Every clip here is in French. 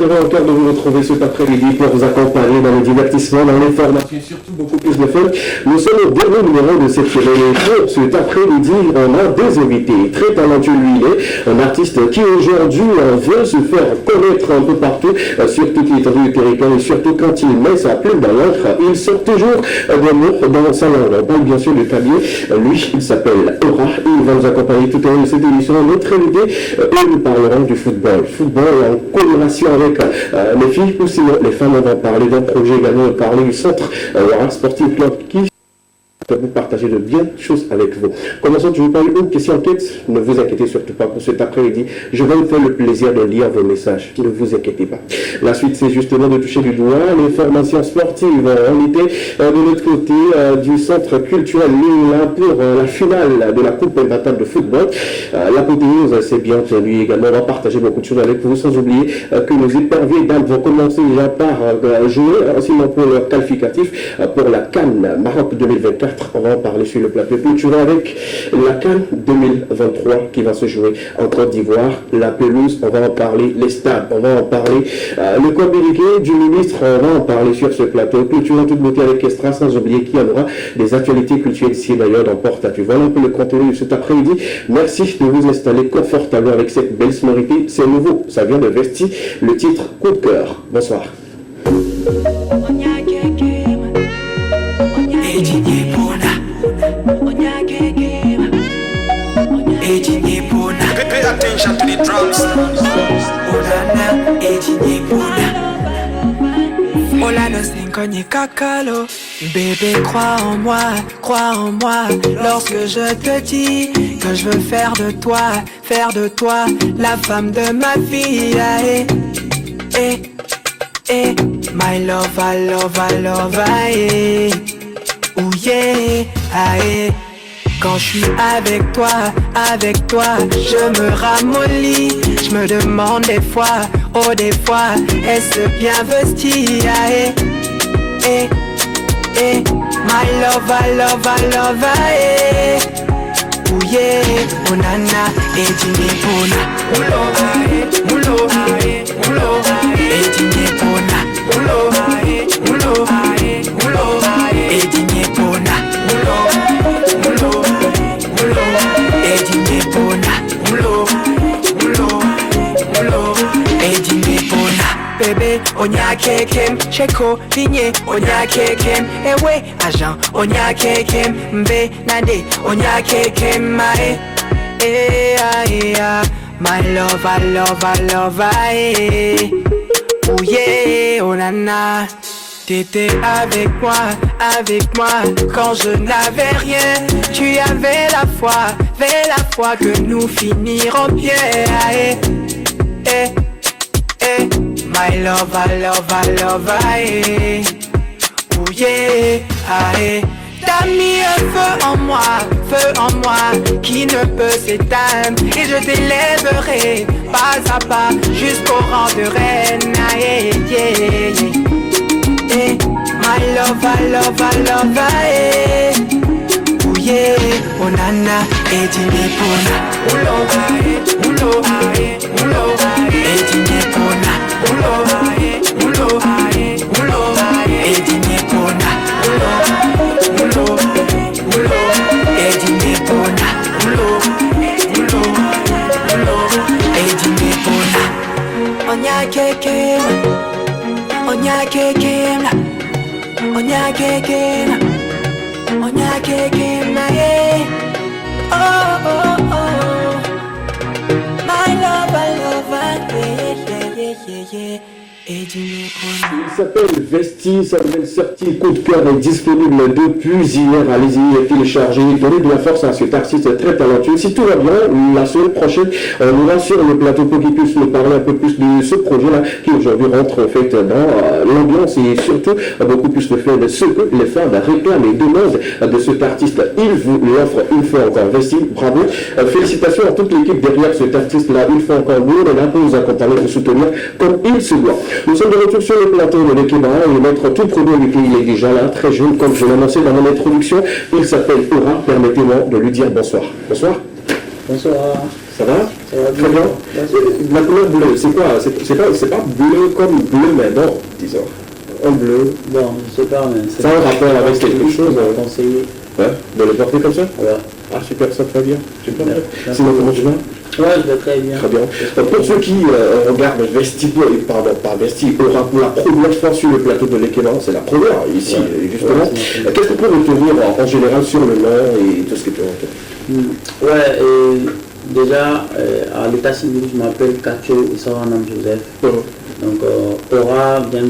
Heureux encore de vous retrouver cet après-midi pour vous accompagner dans le divertissement, dans l'information et surtout beaucoup plus de fun. Nous sommes au dernier numéro de cette semaine. Pour cet après-midi, on a deux invités très talentueux. Lui, il est un artiste qui aujourd'hui veut se faire connaître un peu partout, sur toute l'étendue du territoire et surtout quand il met sa plume dans l'encre, il sort toujours des mots dans sa langue. On parle bien sûr de Fabien. Lui, il s'appelle Aura et il va nous accompagner tout au long de cette émission. Notre invité, et nous parlerons du football. Football en corrélation avec les filles ou sinon les femmes. On va parler d'un projet également, on va parler du centre sportif club qui vous partager de bien choses avec vous. Commençons, je vous parle une question en tête. Ne vous inquiétez surtout pas pour cet après-midi. Je vais vous faire le plaisir de lire vos messages. Ne vous inquiétez pas. La suite, c'est justement de toucher du doigt les formations sportives. On était de l'autre côté du centre culturel Lille pour la finale de la Coupe imbattable de football. L'apothéose, c'est bien entendu également. On va partager beaucoup de choses avec vous, sans oublier que nos éperviers dames vont commencer déjà par jouer, sinon pour leur qualificatif pour la CAN Maroc 2024. On va en parler sur le plateau culturel avec la CAN 2023 qui va se jouer en Côte d'Ivoire. La pelouse, on va en parler. Les stades, on va en parler. Le communiqué du ministre, on va en parler sur ce plateau culturel toute beauté avec Estra, sans oublier qu'il y en aura des actualités culturelles ici d'ailleurs dans Porte-à-Tu. Voilà un peu le contenu de cet après-midi. Merci de vous installer confortablement avec cette belle sonorité. C'est nouveau, ça vient de Vesti. Le titre Coup de cœur. Bonsoir. Pay attention to the drums. Hola, no s'incogne cacalo. Bébé, crois en moi, lorsque je te dis que je veux faire de toi la femme de ma vie. My love, I love, ooh yeah, Quand je suis avec toi, je me ramollis. Je me demande des fois, est-ce bien vesti? My love, I love, ooh yeah, oh nana, edine pona, mulo, edine pona, mulo, edine pona, mulo, edine pona, mulo, edine pona. Bébé, onya kekem, cheko, vigné, onya kekem, ewe, agent, onya kekem, mbe, nade, onya kekem, my love, I love, ooh yeah, oh nana. T'étais avec moi, quand je n'avais rien. Tu avais la foi que nous finirons bien. My love, I love, ooh yeah, T'as mis un feu en moi, qui ne peut s'éteindre. Et je t'élèverai pas à pas jusqu'au rang de reine. My love, I love, ooh yeah, oh nana, edine pona, mulo, edine pona, mulo, edine pona, mulo, edine pona, mulo, edine pona. Onya kekem, my love, I love, yeah. Il s'appelle Vesti, sa nouvelle sortie Coup de cœur est disponible depuis hier. Allez-y, téléchargez, donnez de la force à cet artiste très talentueux. Si tout va bien, la semaine prochaine, on ira sur le plateau pour qu'il puisse nous parler un peu plus de ce projet-là qui aujourd'hui rentre en fait dans l'ambiance et surtout beaucoup plus de faire de ce que les fans réclament et demandent de cet artiste. Il vous l'offre une fois encore. Vesti, bravo. Félicitations à toute l'équipe derrière cet artiste-là. Une fois encore, nous, on est là pour vous accompagner, vous soutenir comme il se doit. Nous sommes de retour sur le plateau de l'équipe et notre tout premier invité, il est déjà là, très jeune, comme je l'ai annoncé dans mon introduction. Il s'appelle Aura. Permettez-moi de lui dire bonsoir. Bonsoir. Bonsoir. Ça va? Ça va Très bien. La couleur bleue, c'est quoi? C'est pas bleu comme bleu, mais bon, disons. Un bleu. Bon, je sais pas, mais Ça a un rapport avec quelque chose, conseiller. Ouais, de le porter comme ça? Ouais. Ah, super, ça très bien. Super. Ouais. Sinon, comment tu vas? Ouais, je vais très bien. Très bien. Pour ceux qui regardent Vesti Aura pour la première fois sur le plateau de l'Équélan, c'est la première ici, justement. Qu'est-ce qu'on peut retenir en général sur le nom et tout ce que tu as? Ouais, et déjà, à l'état civil, je m'appelle Kacho Issaranam Joseph. Donc, Aura vient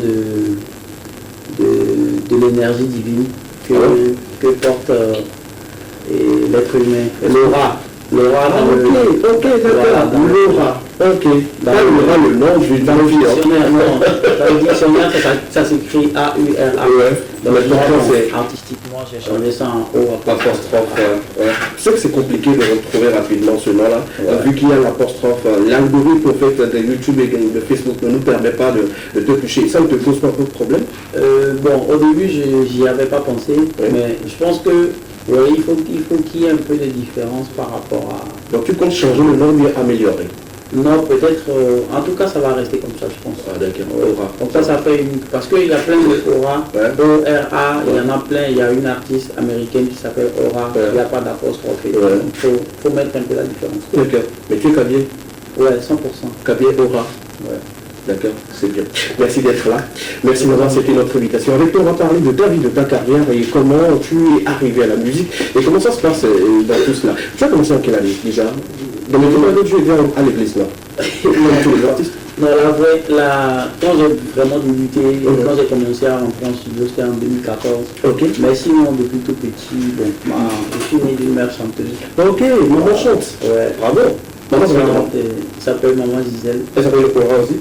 de l'énergie divine que porte l'être humain. L'aura dans le... Ok, d'accord. L'aura. Ok. Pas l'aura, le nom, je vais dans le dictionnaire. Non, dans le dictionnaire, ça s'écrit A-U-R-A. Ouais. Dans le c'est artistiquement, j'ai changé ça en O. apostrophe. Je sais que c'est compliqué de retrouver rapidement ce nom-là, vu qu'il y a l'apostrophe. L'algorithme en fait, de YouTube et de Facebook ne nous permet pas de te toucher. Ça ne te pose pas trop de problème? Bon, au début, j'y avais pas pensé, mais je pense que il faut qu'il y ait un peu de différence par rapport à... Donc tu comptes changer le nom ou améliorer? Non, peut-être, en tout cas, ça va rester comme ça, je pense. Ah, d'accord. Aura. Comme ça fait une... Parce qu'il y a plein de Aura, O-R-A, il y en a plein. Il y a une artiste américaine qui s'appelle Aura, il n'y a pas d'apostrophe. Donc, faut mettre un peu la différence. D'accord. Mais tu es Kabier? Ouais, 100%. Kabier Aura? Ouais. D'accord, c'est bien. Merci d'être là. Merci d'avoir accepté notre invitation. Avec toi, on va parler de ta vie, de ta carrière et comment tu es arrivé à la musique et comment ça se passe dans tout cela. Tu as commencé en quelle année déjà? Dans mes années, tu es à l'église là. Comme tous les artistes. Non, quand j'ai vraiment débuté, quand j'ai commencé à rentrer en studio, c'était en 2014. Ok. Mais sinon, depuis tout petit, je suis né d'une mère chanteuse. Ok, maman chante. Ouais. Bravo. Maman s'appelle Maman Gisèle. Elle s'appelle Aura aussi.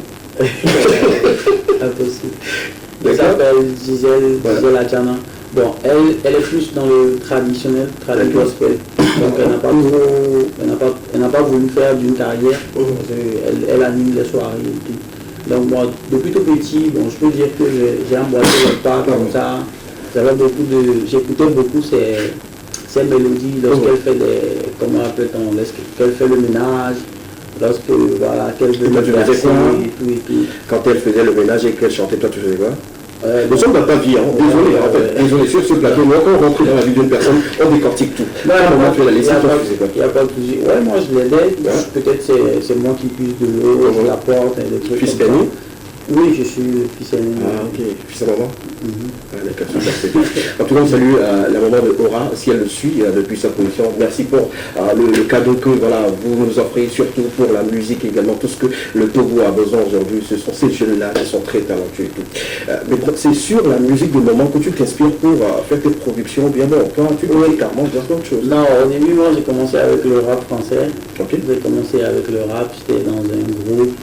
Impossible. Elle s'appelle Gisèle Adjana. Bon, elle est plus dans le traditionnel gospel. Donc elle n'a pas voulu faire d'une carrière. Elle anime les soirées et tout. Donc moi, depuis tout petit, bon, je peux dire que j'ai emboîté le pas comme ça. J'écoutais beaucoup ces mélodies lorsqu'elle fait comment appelle-t-on, lorsqu'elle fait le ménage. Lorsque, qu'elle venait de verser et tout. Quand elle faisait le ménage et qu'elle chantait, toi tu faisais quoi? Nous sommes dans ta vie, hein. Désolé, en fait. Désolé, sur ce plateau, moi, quand on rentre dans la vie d'une personne, on décortique tout. Il n'y a pas de souci. Ouais, moi je l'aidais. Peut-être c'est moi qui puise de l'eau, je la porte, des trucs. Fils aîné? Oui, je suis fils aîné. Ah, ok. Fils à maman? D'accord, super, c'est bien. En tout cas, on salue la maman de Aura, si elle le suit depuis sa position. Merci pour le cadeau que vous nous offrez, surtout pour la musique également. Tout ce que le Togo a besoin aujourd'hui, ce sont ces jeunes-là qui sont très talentueux et tout. Mais c'est sur la musique du moment que tu t'inspires pour faire tes productions. Bien bon, toi, tu peux carrément dire autre chose. Non, au début, moi, j'ai commencé avec le rap français. Okay. J'ai commencé avec le rap, j'étais dans un groupe.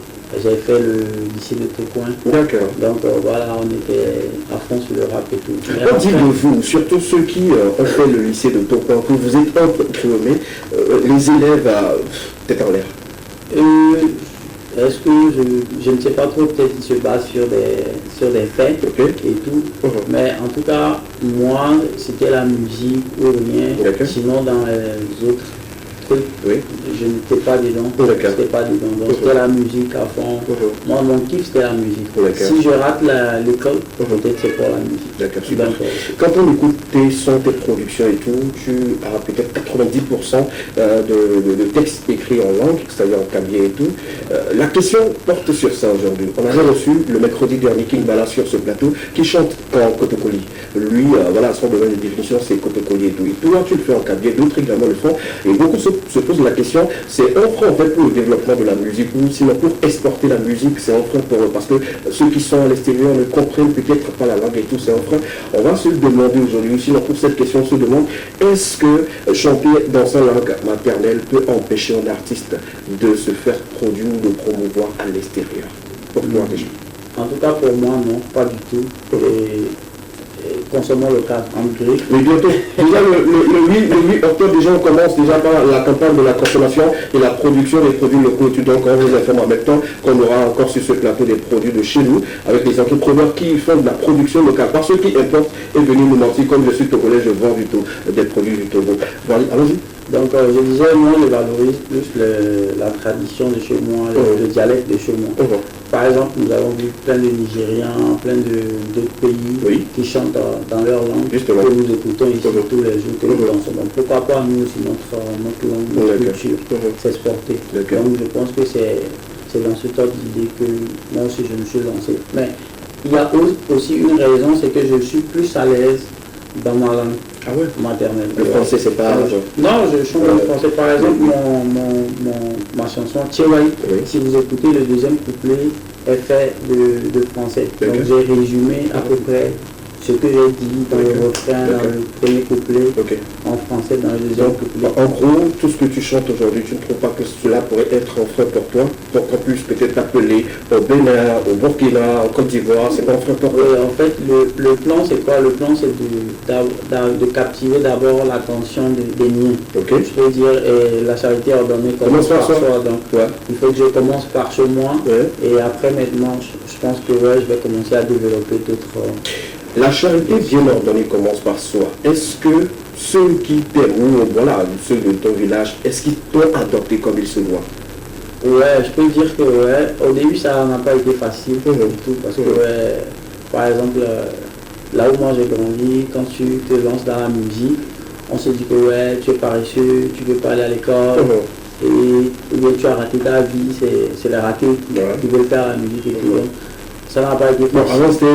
J'ai fait le lycée de Tocoin. D'accord. Donc on était à fond sur le rap et tout. Qu'en dites-vous, surtout ceux qui ont fait le lycée de Tocoin, que vous êtes imprimé, les élèves peut-être en l'air? Est-ce que je ne sais pas trop, peut-être qu'ils se basent sur des faits et tout. Mais en tout cas, moi, c'était la musique ou rien. Sinon, dans les autres trucs, je n'étais pas dedans. C'était pas dedans. Donc c'était la musique à fond. Moi, mon kiff, c'était la musique. Si je rate l'école, peut-être c'est pour la musique. D'accord, super. Quand on écoute tes sons, tes productions et tout, tu as peut-être 90% de textes écrits en langue, c'est-à-dire en cabier et tout. La question porte sur ça aujourd'hui. On avait reçu le mercredi dernier King Bala sur ce plateau qui chante en Kotokoli. Lui, son domaine de définition, c'est Kotokoli et tout. Et toi, tu le fais en cabier, d'autres également le font. Et beaucoup se posent la question, c'est un frein en fait pour le développement de la musique ou sinon pour exporter la musique, c'est un frein pour eux. Parce que ceux qui sont à l'extérieur ne comprennent peut-être pas la langue et tout, c'est un frein. On va se demander aujourd'hui, sinon pour cette question, on se demande, est-ce que chanter dans sa langue maternelle peut empêcher un artiste de se faire produire ou de promouvoir à l'extérieur? Pour toi déjà. En tout cas pour moi non, pas du tout. Consommons le cadre en grec. Mais bientôt, déjà le 8 octobre, déjà on commence déjà par la campagne de la consommation et la production des produits locaux. Donc on vous informe en même temps qu'on aura encore sur ce plateau des produits de chez nous, avec les entrepreneurs qui font de la production locale. Pas ceux qui importent et venus nous mentir, comme je suis togolais, je vends des produits du Togo. Voilà, allons-y. Donc je disais, moi je valorise plus la tradition de chez moi, le dialecte de chez moi. Par exemple, nous avons vu plein de Nigérians, plein d'autres pays qui chantent dans leur langue, justement, que nous écoutons ici tous les jours, que nous dansons. Donc pourquoi pas nous aussi notre langue, notre culture s'exporter. Donc je pense que c'est dans ce ordre d'idée que moi aussi je me suis lancé. Mais il y a aussi une raison, c'est que je suis plus à l'aise dans ma langue maternelle. Le français, c'est pas... Non, je chante en français. Par exemple, ma chanson Tchewaï, si vous écoutez le deuxième couplet, est fait de français. Donc j'ai résumé à peu près ce que j'ai dit dans le refrain, dans le premier couplet, en français, dans le deuxième couplet. En gros, tout ce que tu chantes aujourd'hui, tu ne trouves pas que cela pourrait être un frein pour toi, pour qu'on puisse peut-être t'appeler au Bénin, au Burkina, en Côte d'Ivoire, c'est pas un frein pour toi? En fait, le plan, c'est quoi? Le plan, c'est de captiver d'abord l'attention des miens. Je peux dire, la charité ordonnée commence par soi. Donc, il faut que je commence par chez moi, et après, maintenant, je pense que je vais commencer à développer d'autres... La charité bien ordonnée commence par soi. Est-ce que ceux qui t'aiment, ou voilà, ceux de ton village, est-ce qu'ils t'ont adopté comme il se doit? Ouais, je peux dire que au début ça n'a pas été facile du tout, parce que par exemple, là où moi j'ai grandi, quand tu te lances dans la musique, on se dit que tu es paresseux, tu ne veux pas aller à l'école, ou bien tu as raté ta vie, c'est le raté qui veut faire la musique et tout. Ça n'a pas été facile. Avant c'était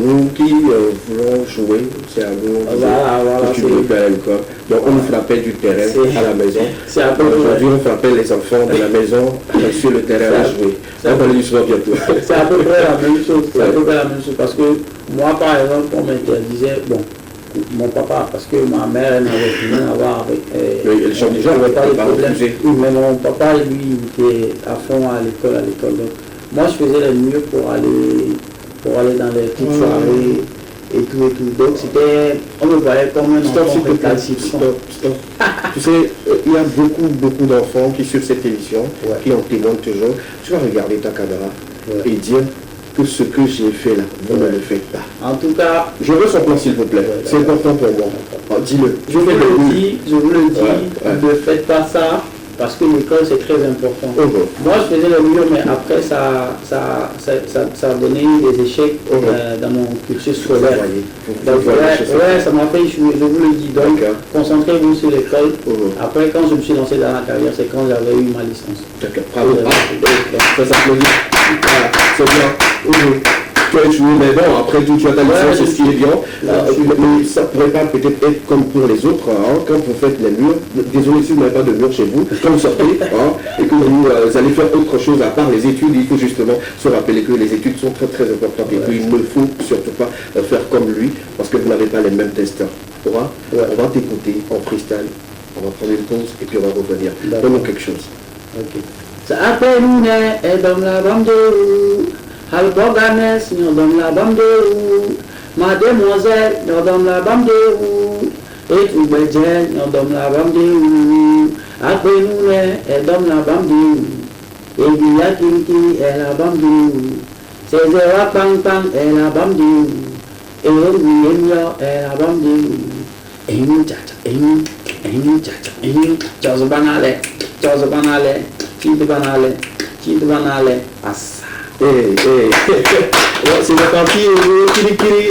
nous qui voulons jouer, c'est à nous que tu veux faire à l'école. Donc on nous frappait du terrain à la maison. Aujourd'hui on frappait les enfants de la maison sur le terrain à jouer. C'est à peu près la même chose. C'est à peu près la même chose, parce que moi par exemple on m'interdisait, mon papa, parce que ma mère n'avait rien à voir avec... elle chante déjà, elle n'avait pas de problème. Mais mon papa, lui, il était à fond à l'école. Donc, moi, je faisais le mieux pour aller dans les petites soirées et tout. Donc, on me voyait comme un enfant récalcitrant. Stop. Tu sais, il y a beaucoup d'enfants qui suivent cette émission, qui en témoignent toujours. Tu vas regarder ta caméra et dire que ce que j'ai fait là, vous ne le faites pas. En tout cas, je veux son plan s'il vous plaît. C'est important pour moi. Dis-le. Je vous le dis, ne faites pas ça, parce que l'école c'est très important. Moi je faisais le mieux, mais après ça a donné des échecs dans mon cursus scolaire. Donc ça m'a fait échouer, je vous le dis. Donc concentrez-vous sur l'école. Après, quand je me suis lancé dans la carrière, c'est quand j'avais eu ma licence. D'accord, bravo. Ça s'applaudit. C'est bien. Tu as échoué, mais bon, après tout, tu as ta licence, c'est ce qui est bien. Mais ça pourrait pas peut-être être comme pour les autres, quand vous faites les murs. Désolé si vous n'avez pas de mur chez vous, quand vous sortez, et que vous allez faire autre chose à part les études, il faut justement se rappeler que les études sont très très importantes et qu'il ne faut surtout pas faire comme lui, parce que vous n'avez pas les mêmes tests. On va t'écouter en freestyle, on va prendre une pause et puis on va revenir. Donne-nous quelque chose. Ça appelle une et dans la bande Alboganes, nous donne la bande mademoiselle, nous donne la bande et tout bédien, nous donne la bande après nous et donne la bande et il y a qui est la bande c'est zéro pang et la bande et il y a la bande et nous tcha Chido banale, assa. C'est la partie kiri,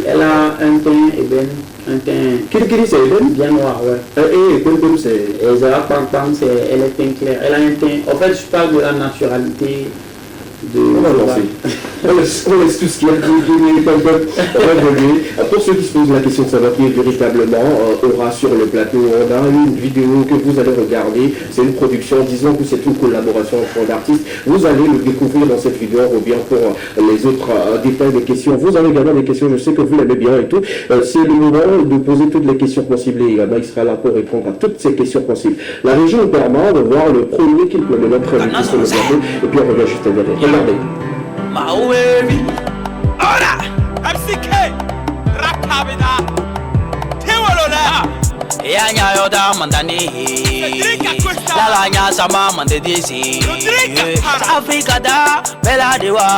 elle a un teint Kiri c'est bien noir, et c'est... Et Zara Pang, elle est teint clair. Elle a un teint... En fait, je parle de la naturalité de... On laisse tout ce qui est pour ceux qui se posent la question de savoir qui véritablement aura sur le plateau, on a une vidéo que vous allez regarder, c'est une production, disons que c'est une collaboration entre d'artistes, vous allez le découvrir dans cette vidéo, ou bien pour les autres détails des questions, vous avez également des questions, je sais que vous l'aimez bien et tout, c'est le moment de poser toutes les questions possibles et également il sera là pour répondre à toutes ces questions possibles. La région nous permet de voir le premier clip de notre invité sur le plateau et puis on revient juste derrière. Regardez. Mawevi Ora MCK Rakabida Tewalola Yanya yoda mandani Lala nya sama mandedisi Afrika da bela dewa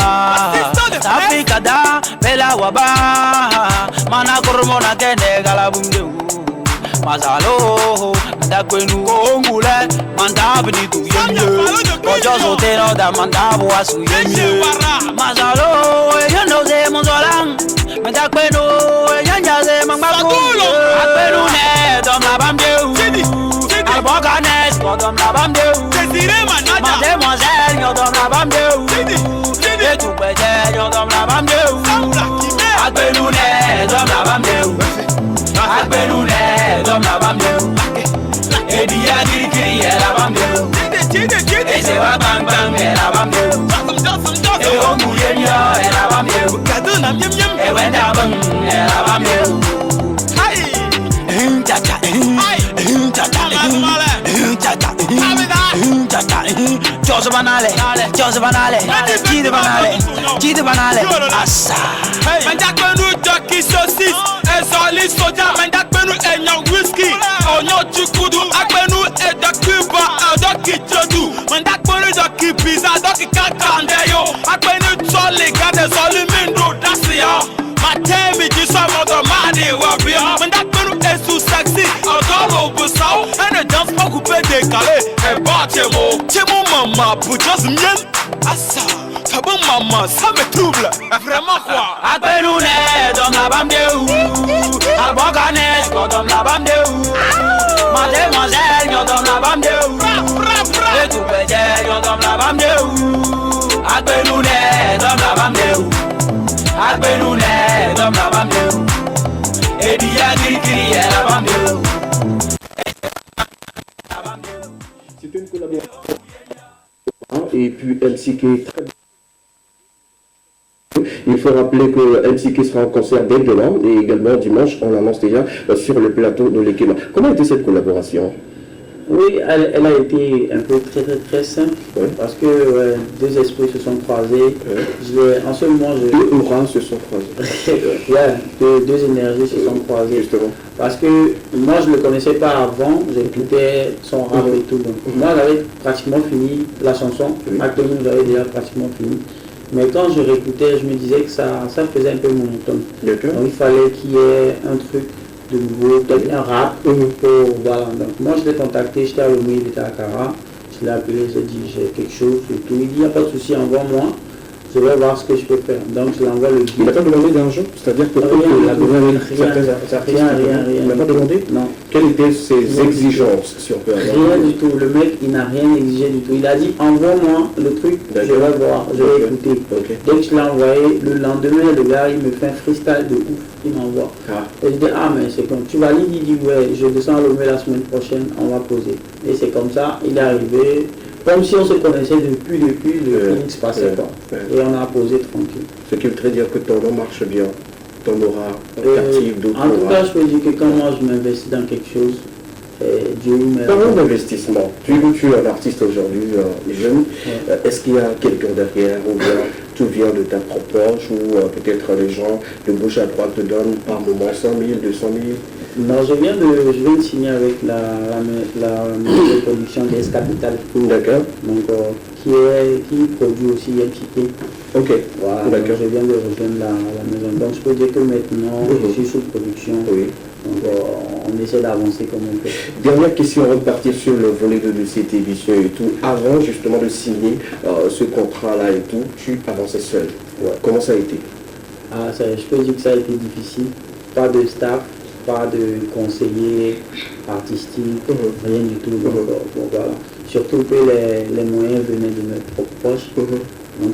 Afrika da bela waba Mana koromona kende galabungu Mazalo, Mandakwenu Ongule, Mandabni to Yemi, Ojo Teno da Mandabu Asu Yemi, Mazalo, you know them Monzolang, Mandakwenu, Yanjaze Mambaku, Apenune, Dom Labamdu, Albocanes, Dom Labamdu, Mademoiselle, Dom Labamdu, Tu Beje, Dom Labamdu, Apenune, Dom Labamdu. Akbenune, dom la bamdeu. Edi ya kiri la bamdeu. Ese wa bang bang la bamdeu. E o muyenya la bamdeu. E wenda bang la bamdeu. Cha cha, cha cha, Joseph Banale, Gide Banale, Assa. Mandakwenu jockey saucisse, Ezali soja, Mandakwenu enyan whisky, Onyo chukudu, Akwenu eda Cuba, Doki chodu, Mandakwenu jockey pizza, Doki kakandeyo, Akwenu chole gade zoli mindo dasiya, Matemi jisa modo madi wabia, Mandakwenu esu sexy, Odoro busao, Ene dance pas coupé décalé, E ba chemo mama, Pujas mien, Assa. Bon maman, ça me trouble, vraiment quoi. Akbenune, dom la bamdeu. Albocanes, dom la bamdeu. Mademoiselle, dom la bamdeu. Et tu Beje, dom la bamdeu. Akbenune, dom la bamdeu. Akbenune, dom la bamdeu. Edi ya kiri la bamdeu. C'est une collaboration. Et puis MCK très bien. Il faut rappeler que MCK sera en concert dès demain et également dimanche, on l'annonce déjà sur le plateau de l'équipe. Comment a été cette collaboration? Oui, elle a été un peu très simple, parce que deux esprits se sont croisés. En ce moment, deux courants se sont croisés. Deux énergies se sont croisées. Justement. Parce que moi, je ne le connaissais pas avant, j'écoutais son rap et tout. Donc, moi, j'avais pratiquement fini la chanson. Actuellement, j'avais déjà pratiquement fini. Mais quand je réécoutais, je me disais que ça faisait un peu monotone. Donc il fallait qu'il y ait un truc de nouveau, peut-être un rap. Voilà. Donc moi je l'ai contacté, j'étais à Lomé, il était à Cara. Je l'ai appelé, j'ai dit j'ai quelque chose et tout. Il dit il n'y a pas de souci, envoie-moi. Je vais voir ce que je peux faire. Donc je l'envoie le guide. Il n'a pas demandé d'argent? C'est-à-dire que rien. Il n'a pas demandé? Non. Quelles étaient ses exigences, si on peut avoir? Rien du tout. Le mec, il n'a rien exigé du tout. Il a dit envoie-moi le truc, je vais voir, je vais écouter. Dès que je l'ai envoyé, le lendemain, le gars, il me fait un freestyle de ouf. Il m'envoie. Et je dis mais c'est comme tu valides, il dit ouais, je descends à Lomé la semaine prochaine, on va poser. Et c'est comme ça, il est arrivé. Comme si on se connaissait depuis le Phoenix passait pas. Et on a posé tranquille. Ce qui veut dire que ton nom marche bien, ton aura captive d'autres. En tout cas, je peux dire que quand moi je m'investis dans quelque chose, Dieu me... Parlons d'investissement. Tu es un artiste aujourd'hui, jeune. Est-ce qu'il y a quelqu'un derrière ou bien tout vient de ta propre poche ou peut-être les gens de gauche à droite te donnent par moment 100 000, 200 000? Non, je viens de signer avec la maison de production DS Capital. D'accord. Donc, qui produit aussi MCK. Ok. Voilà, donc je viens de rejoindre la maison. Donc, je peux dire que maintenant, je suis sous production. Oui. Donc, on essaie d'avancer comme on peut. Dernière question, on va partir sur le volet de cette émission et tout. Avant justement de signer ce contrat-là et tout, tu avançais seul. Ouais. Comment ça a été? Je peux dire que ça a été difficile. Pas de staff, pas de conseiller artistique, rien du tout. Donc, voilà. Surtout que les moyens venaient de notre propre poche. Donc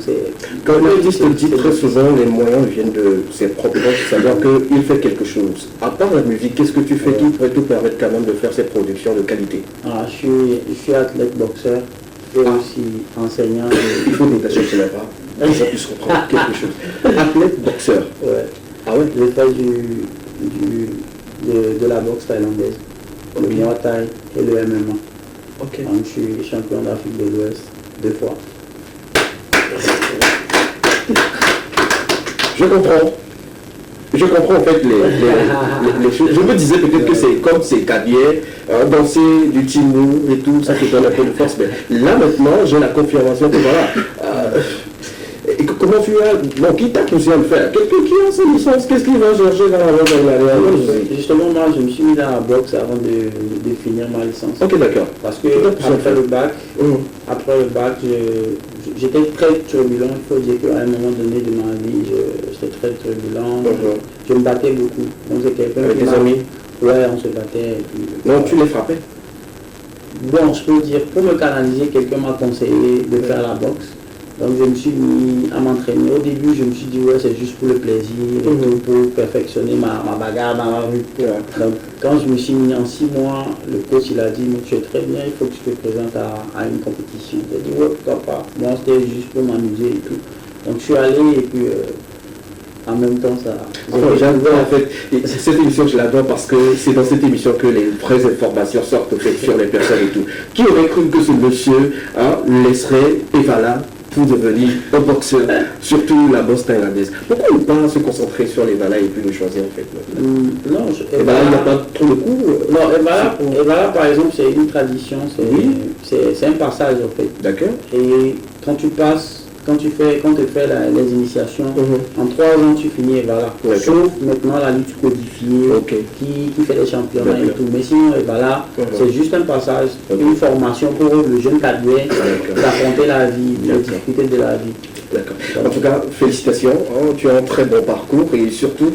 quand l'artiste dit très souvent les moyens viennent de ses propres poches, c'est-à-dire qu'il fait quelque chose. À part la musique, qu'est-ce que tu fais qui pourrait te permettre quand même de faire ces productions de qualité? Je suis athlète boxeur et aussi enseignant. Il faut détacher cela là-bas, pour qu'on puisse comprendre quelque chose. Athlète boxeur. Ouais. Ah ouais? Je fais de la boxe thaïlandaise, le Muay Thai et le MMA. Okay. Donc, je suis champion d'Afrique de l'Ouest 2 fois. Je comprends en fait les choses. Je me disais peut-être que c'est comme ces caviers, danser du timou et tout, ça qui donne un peu de force. Mais là maintenant, j'ai la confirmation que voilà. comment tu as... Bon, qui t'a poussé à le faire? Quelqu'un qui a sa licence, qu'est-ce qu'il va chercher dans la Justement, moi, je me suis mis dans la boxe avant de finir ma licence. Ok, d'accord. Parce que après le bac, j'étais très turbulent. Il faut dire qu'à un moment donné de ma vie, j'étais très turbulent. Je me battais beaucoup. Donc, c'est quelqu'un avec tes amis? Ouais, on se battait. Et puis, non, tu les frappais? Bon, je peux dire, pour me canaliser, quelqu'un m'a conseillé de faire la boxe. Donc je me suis mis à m'entraîner. Au début, je me suis dit, ouais, c'est juste pour le plaisir, pour perfectionner ma bagarre dans la rue. Donc quand je me suis mis en 6 mois, le coach il a dit, mais tu es très bien, il faut que tu te présentes à une compétition. J'ai dit, ouais, pourquoi pas. Moi, c'était juste pour m'amuser et tout. Donc je suis allé et puis en même temps, ça... J'adore en fait, cette émission je l'adore parce que c'est dans cette émission que les vraies informations sortent en fait, sur les personnes et tout. Qui aurait cru que ce monsieur laisserait Evala pour devenir un boxeur, surtout la boxe thaïlandaise? Pourquoi ne pas se concentrer sur l'Evala et puis le choisir en fait? Non, Evala, il n'y a pas trop de coups. Non, Evala par exemple, c'est une tradition, c'est un passage en fait. D'accord. Et quand tu fais les initiations, en 3 ans tu finis Evala. Sauf maintenant la lutte codifiée qui fait les championnats et tout. Mais sinon Evala, c'est juste un passage, une formation pour le jeune cadet d'affronter la vie, les difficultés de la vie. D'accord. En tout cas, félicitations, tu as un très bon parcours et surtout,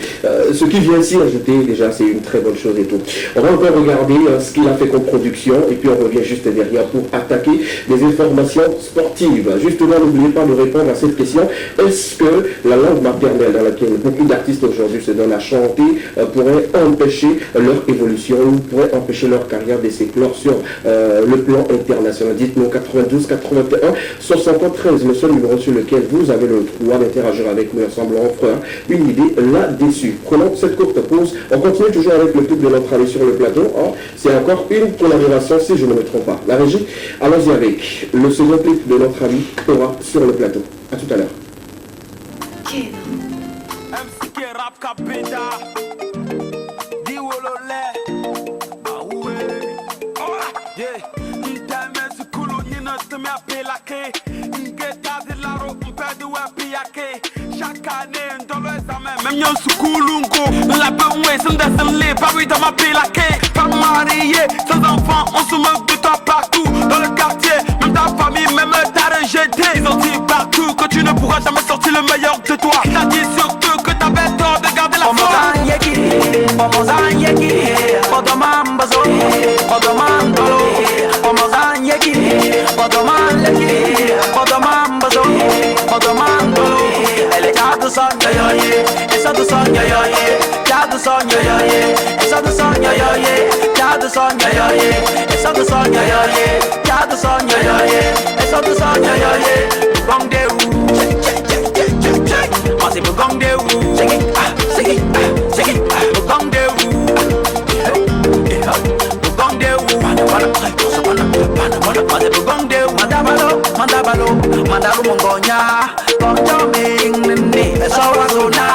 ce qui vient ici ajouter, déjà, c'est une très bonne chose et tout. On va encore regarder ce qu'il a fait comme production et puis on revient juste derrière pour attaquer les informations sportives. Justement, n'oubliez pas de répondre à cette question. Est-ce que la langue maternelle dans laquelle beaucoup d'artistes aujourd'hui se donnent à chanter pourrait empêcher leur évolution ou pourrait empêcher leur carrière de s'éclore sur le plan international? Dites-nous 92 81 73, le seul numéro sur lequel vous avez le droit d'interagir avec nous ensemble, on fera une idée là-dessus. Prenons cette courte pause. On continue toujours avec le clip de notre ami sur le plateau. C'est encore une collaboration si je ne me trompe pas. La régie, allons-y avec le second clip de notre ami Aura sur le plateau. A tout à l'heure. Chaque année, dans le examen, même yon soukoulungo. La bonne sans déceler, pas oui dans ma pilaqué. Pas marié, sans enfant, on se moque de toi partout. Dans le quartier, même ta famille, même ta rejeté. Ils ont dit partout que tu ne pourras jamais sortir le meilleur de toi. T'as dit surtout que t'avais tort de garder la forme. Mandaru mongonya, gonjo ming ni esawazuna.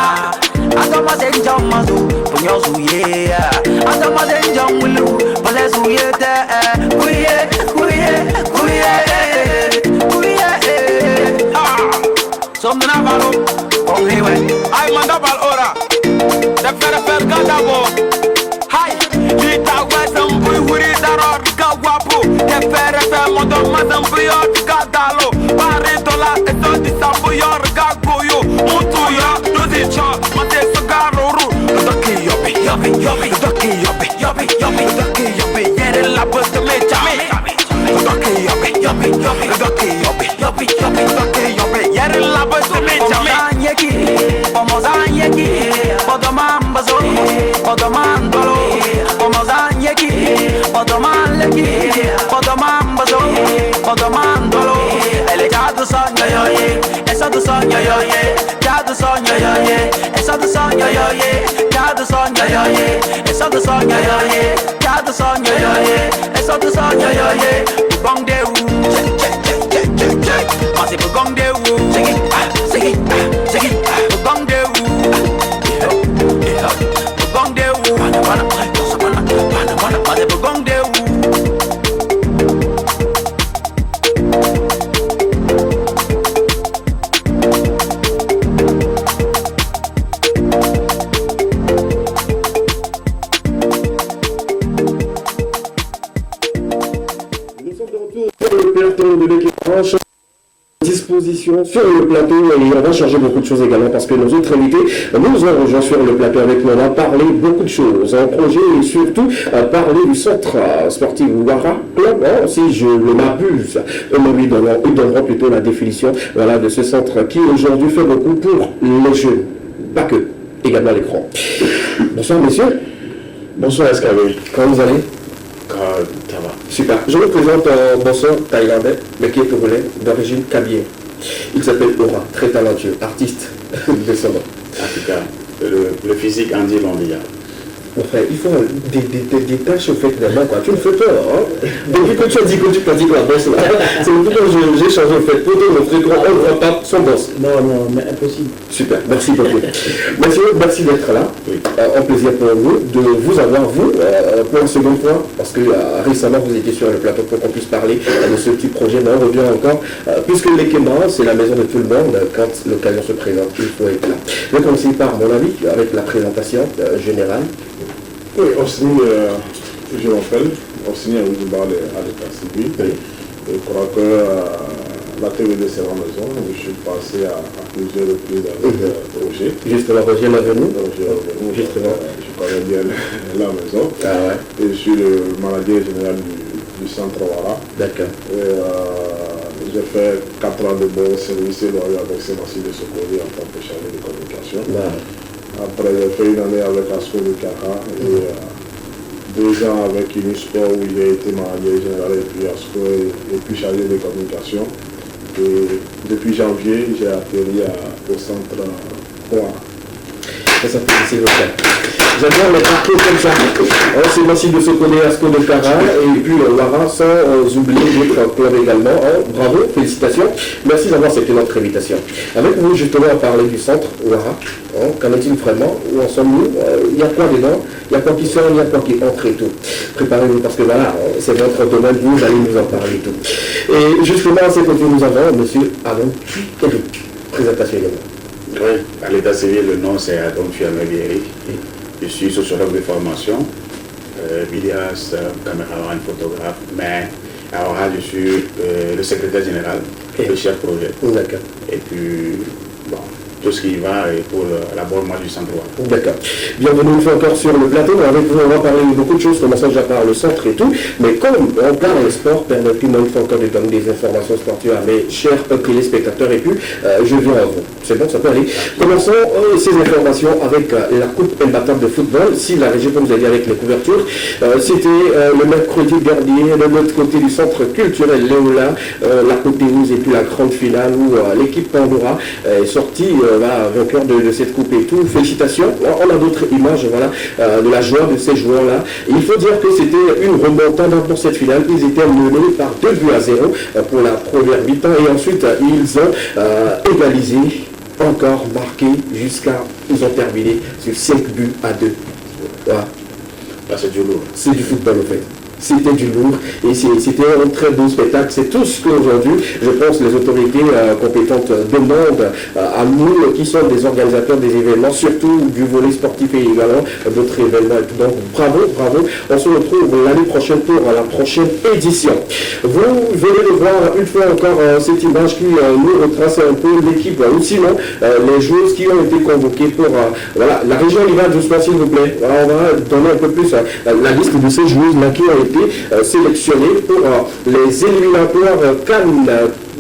Atoma denjo mazu, punyo suye. Atoma denjo mulu, pale suye te. Kuye. Somna balo, onhiwe. Ay mandabal ora, de fer gandabo. Hay, lita wesam bui wuri daror gawapo. De fer mondo mazam buyor gadalo. Pare dola eto di sambuyor gagboyo. Mutuya, dozicha, mate sugaruru. Daki yobi. Yere la poste me chame. Daki yobi. Yere la poste me chame. directeur de l'équipe disposition sur le plateau et on va changer beaucoup de choses également parce que nos autres invités nous ont rejoint sur le plateau avec nous. On va parler beaucoup de choses, un projet et surtout parler du centre sportif Ouara Club, si je ne m'abuse. Ils donneront plutôt la définition de ce centre qui aujourd'hui fait beaucoup pour les jeunes, pas que, également l'écran. Bonsoir messieurs. Bonsoir Escavé. Comment vous allez? Ça va. Super. Je vous présente un bosseur thaïlandais, mais qui est togolais, d'origine kabyle. Il s'appelle Aura, très talentueux, artiste de son nom. En tout cas, le physique en dit long déjà. Mon frère, il faut des tâches au fait vraiment quoi. Tu me fais peur, hein? Depuis que tu as dit que tu pratiques la bosse là, c'est depuis que j'ai changé au fait. Pour mon frère, on ne voit pas son boss. Non, mais impossible. Super, merci beaucoup. Merci d'être là. Oui. Un plaisir pour nous de vous avoir, vous, pour la seconde fois, parce que récemment vous étiez sur le plateau pour qu'on puisse parler de ce petit projet. Mais on revient encore, puisque les Kémara, c'est la maison de tout le monde, quand l'occasion se présente, il faut être là. Je vais commencer par mon avis, avec la présentation générale. Oui, Orsini, je m'appelle Orsini Aoudoumba à l'état civil. Oui. Je crois que la TVD c'est la maison. Je suis passé à plusieurs reprises avec Roger. Justement, Roger Lavenu. Justement. Je connais bien la maison. Ah ouais. Et je suis le manager général du centre Ouara. D'accord. J'ai fait 4 ans de bon service avec Sébastien de Sokoli en tant que chargé de communication. Ouais. Après, j'ai fait une année avec Asco de Cara et 2 ans avec Unisport où j'ai été manager général et puis Asco et puis chargé de communication. Et depuis janvier, j'ai atterri au centre Ouara. Ça fait plaisir de faire. J'adore les parcours comme ça. C'est Massi de Sokone, Asco de Cara et puis Ouara, sans oublier d'autres clubs également. Bravo, félicitations. Merci d'avoir accepté notre invitation. Avec vous, justement, à parler du centre Ouara. Qu'en est-il vraiment? Où en sommes-nous? Il y a quoi dedans? Il y a quoi qui sort, il y a quoi qui entre et tout. Préparez-vous parce que voilà, c'est votre domaine, vous allez nous en parler et tout. Et justement, à ces côtés, nous avons M. Adam Kedou. Présentation également. Oui, à l'état civil, le nom c'est Adam Tuameli. Je suis sociologue de formation, vidéaste, caméraman, photographe, mais à Ouara, je suis le secrétaire général, le chef projet. D'accord. Et puis, bon, tout ce qui va pour l'abonnement du centre Ouara. D'accord. Bienvenue une fois encore sur le plateau. Avec vous, on va parler de beaucoup de choses, commençant déjà par le centre et tout. Mais comme on parle de sport, permettez-moi une fois encore de donner des informations sportives à mes chers téléspectateurs. Et puis, je viens à vous. C'est bon, ça peut aller. Commençons ces informations avec la Coupe imbattable de football. Si la régie peut nous aider avec les couvertures. C'était le mercredi dernier, de l'autre côté du centre culturel Léola, la Côte des Rouges et puis la grande finale où l'équipe Pandora est sortie vainqueur de cette coupe et tout. Félicitations. On a d'autres images de la joie de ces joueurs-là. Il faut dire que c'était une remontada pour cette finale. Ils étaient menés par 2-0 pour la première mi-temps et ensuite ils ont égalisé, encore marqué jusqu'à ils ont terminé sur 5-2. Voilà. C'est du lourd. C'est du football en fait. C'était du lourd et c'était un très beau spectacle. C'est tout ce qu'aujourd'hui, je pense, les autorités compétentes demandent à nous qui sommes des organisateurs des événements, surtout du volet sportif et également d'autres événements. Donc bravo. On se retrouve l'année prochaine pour la prochaine édition. Vous venez de voir une fois encore cette image qui nous retrace un peu l'équipe ou sinon les joueuses qui ont été convoquées pour la région Liva doucement s'il vous plaît. On va donner un peu plus la liste de ces joueuses-là qui ont été sélectionnés pour les éliminatoires Cannes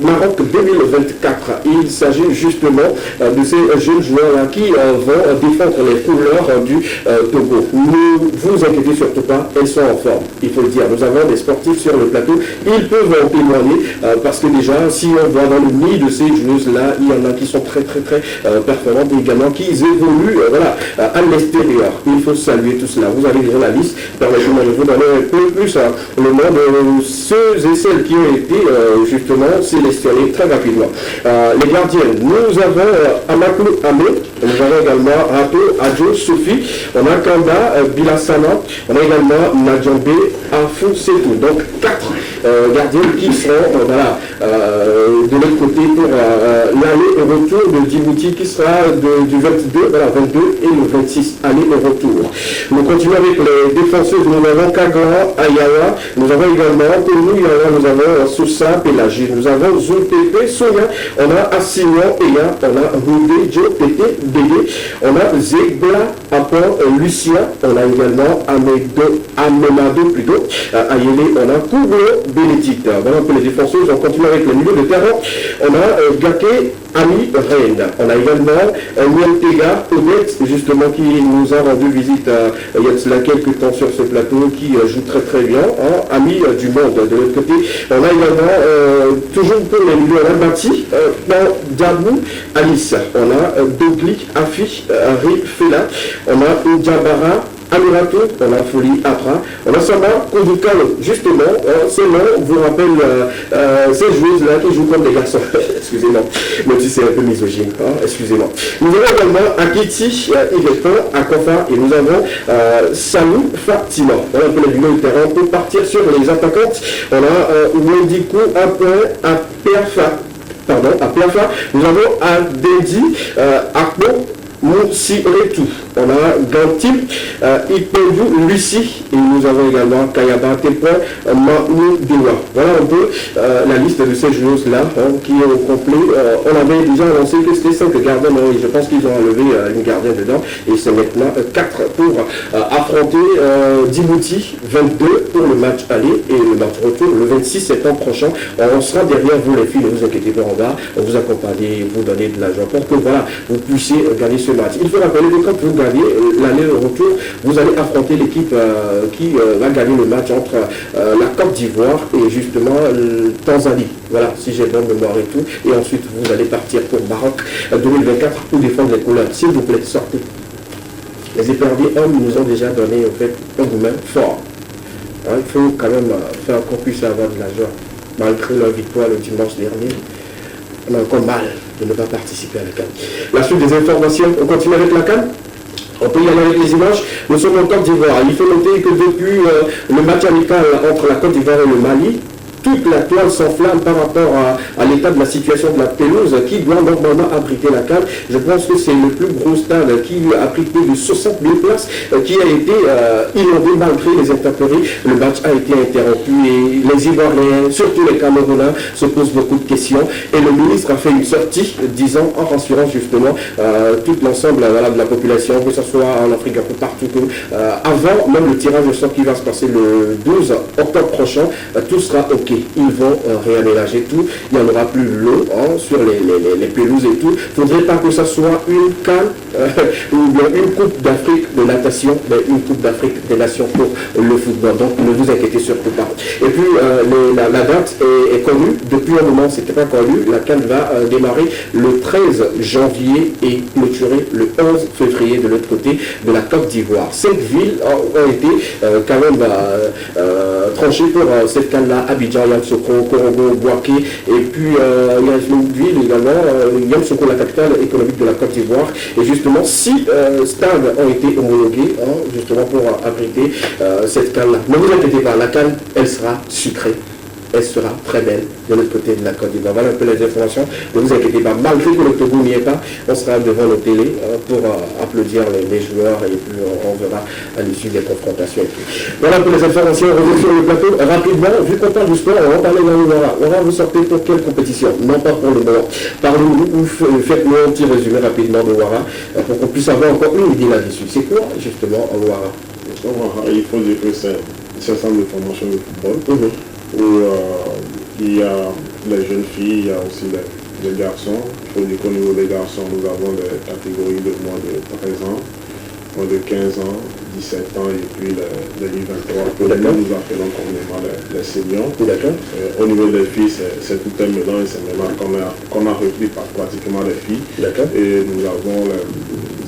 Maroc 2024. Il s'agit justement de ces jeunes joueurs-là qui vont défendre les couleurs du Togo. Ne vous inquiétez surtout pas, elles sont en forme, il faut le dire. Nous avons des sportifs sur le plateau, ils peuvent en témoigner parce que déjà, si on va dans le nid de ces joueuses-là, il y en a qui sont très performantes et également qui évoluent à l'extérieur. Il faut saluer tout cela. Vous avez déjà la liste, permettez-moi de vous donner un peu plus le nom de ceux et celles qui ont été justement sélectionnés très rapidement. Les gardiennes, nous avons Amakou Amé, nous avons également Rato Adjo Sophie, on a Kanda Bilasana, on a également Nadjambé Afou Setou. Donc 4 gardiens qui seront de l'autre côté pour l'aller et retour de Djibouti qui sera du 22 et le 26 aller et retour. Nous continuons avec les défenseuses. Nous avons Kagara, Ayawa, nous avons également Tonu Yawa, nous avons Sousa, Pélagie, nous avons Zulpepe, Soya, on a Assignon, Eya, on a Roudé, Joe, Pété, Bédé, on a Zegla, Apport, Lucia, on a également Amenado plutôt, Ayele, on a Kouglo, Bénédicte. Voilà un peu les défenseuses. On continue avec le milieu de terrain. On a Gake, Ami, Reine. On a également Nientega, Odette, justement, qui nous a rendu visite il y a cela quelques temps sur ce plateau, qui joue très très bien. Ami du monde de l'autre côté. On a également, toujours pour les milieux, on a Bati, Dabou, Alice. On a Dogli, Afi, Ri, Fela. On a Ndjabara, Amirato, on a Folie Apra, on a Sama Kodukalo, justement, ce nom vous rappelle ces joueuses-là qui jouent comme des garçons, excusez-moi, même si c'est un peu misogyne, excusez-moi. Nous avons également Akiti, Iveton, Akofa, et nous avons Salou Fatima. Voilà un peu les milieux de terrain pour partir sur les attaquantes. On a Wendikou, à Perfa, nous avons Adendi, Akpo, Moussiretou. On a Gantip, Ipendou, Lucie, et nous avons également Kayaba, Tepon, Manou, Dewa. Voilà un peu la liste de ces joueuses-là qui est au complet. On avait déjà annoncé que c'était 5 gardiens, mais je pense qu'ils ont enlevé une gardienne dedans, et c'est maintenant 4 pour affronter Djibouti, 22 pour le match aller et le match retour le 26 septembre prochain. On sera derrière vous les filles, ne vous inquiétez pas, on va vous accompagner, vous donner de l'argent pour que voilà, vous puissiez gagner ce match. Il faut rappeler que quand vous gagnez l'année de retour, vous allez affronter l'équipe qui va gagner le match entre la Côte d'Ivoire et justement Tanzanie. Voilà, si j'ai bonne mémoire et tout. Et ensuite, vous allez partir pour Maroc 2024 pour défendre les couleurs. S'il vous plaît, sortez. Les éperviers hommes nous ont déjà donné en fait un gourmet fort. Il faut quand même faire qu'on puisse avoir de la joie. Malgré leur victoire le dimanche dernier, on a encore mal de ne pas participer à la CAN. La suite des informations, on continue avec la CAN. On peut y aller avec les images. Nous sommes en Côte d'Ivoire. Il faut noter que depuis le match amical entre la Côte d'Ivoire et le Mali, toute la toile s'enflamme par rapport à l'état de la situation de la pelouse qui doit normalement abriter la CAN. Je pense que c'est le plus gros stade qui a pris plus de 60 000 places, qui a été inondé malgré les intempéries. Le match a été interrompu et les Ivoiriens, surtout les Camerounais, se posent beaucoup de questions. Et le ministre a fait une sortie disant, en rassurant justement tout l'ensemble de la population, que ce soit en Afrique, un peu partout, avant même le tirage au sort qui va se passer le 12 octobre prochain, tout sera OK. Ils vont réaménager tout. Il n'y en aura plus l'eau sur les pelouses et tout. Il ne faudrait pas que ce soit une CAN ou bien une Coupe d'Afrique de natation, mais une Coupe d'Afrique des nations pour le football. Donc ne vous inquiétez surtout pas. Et puis la date est connue. Depuis un moment, c'était pas connu. La CAN va démarrer le 13 janvier et clôturer le 11 février de l'autre côté de la Côte d'Ivoire. 5 villes ont été quand même tranchées pour cette CAN-là. Abidjan, Yamoussoukro, Korogo, Bouaké, et puis il y a une ville également, Yamoussoukro, la capitale économique de la Côte d'Ivoire. Et justement, 6 stades ont été homologués justement pour abriter cette CAN-là. Ne vous inquiétez pas, la CAN, elle sera sucrée. Elle sera très belle de l'autre côté de la Côte d'Ivoire. Voilà un peu les informations. Ne vous inquiétez pas, malgré que le Togo n'y est pas, on sera devant nos télés pour applaudir les joueurs et puis on verra à l'issue des confrontations. Voilà un peu les informations. On revient sur le plateau rapidement. Vu qu'on parle du sport, on va parler d'un Ouara. Ouara, vous sortez pour quelle compétition? Non pas pour le moment. Parlez-nous ou faites-nous un petit résumé rapidement de Ouara pour qu'on puisse avoir encore une idée là-dessus. C'est quoi justement Ouara? Il faut dire que c'est un centre de formation de football. Où il y a les jeunes filles, il y a aussi les garçons. Il faut dire qu'au niveau des garçons, nous avons des catégories de moins de 13 ans, moins de 15 ans, 17 ans et puis les 23 que nous appelons communément les seniors. Au niveau des filles, c'est tout un mélange, c'est un mélange qu'on a repris par pratiquement les filles. Et nous avons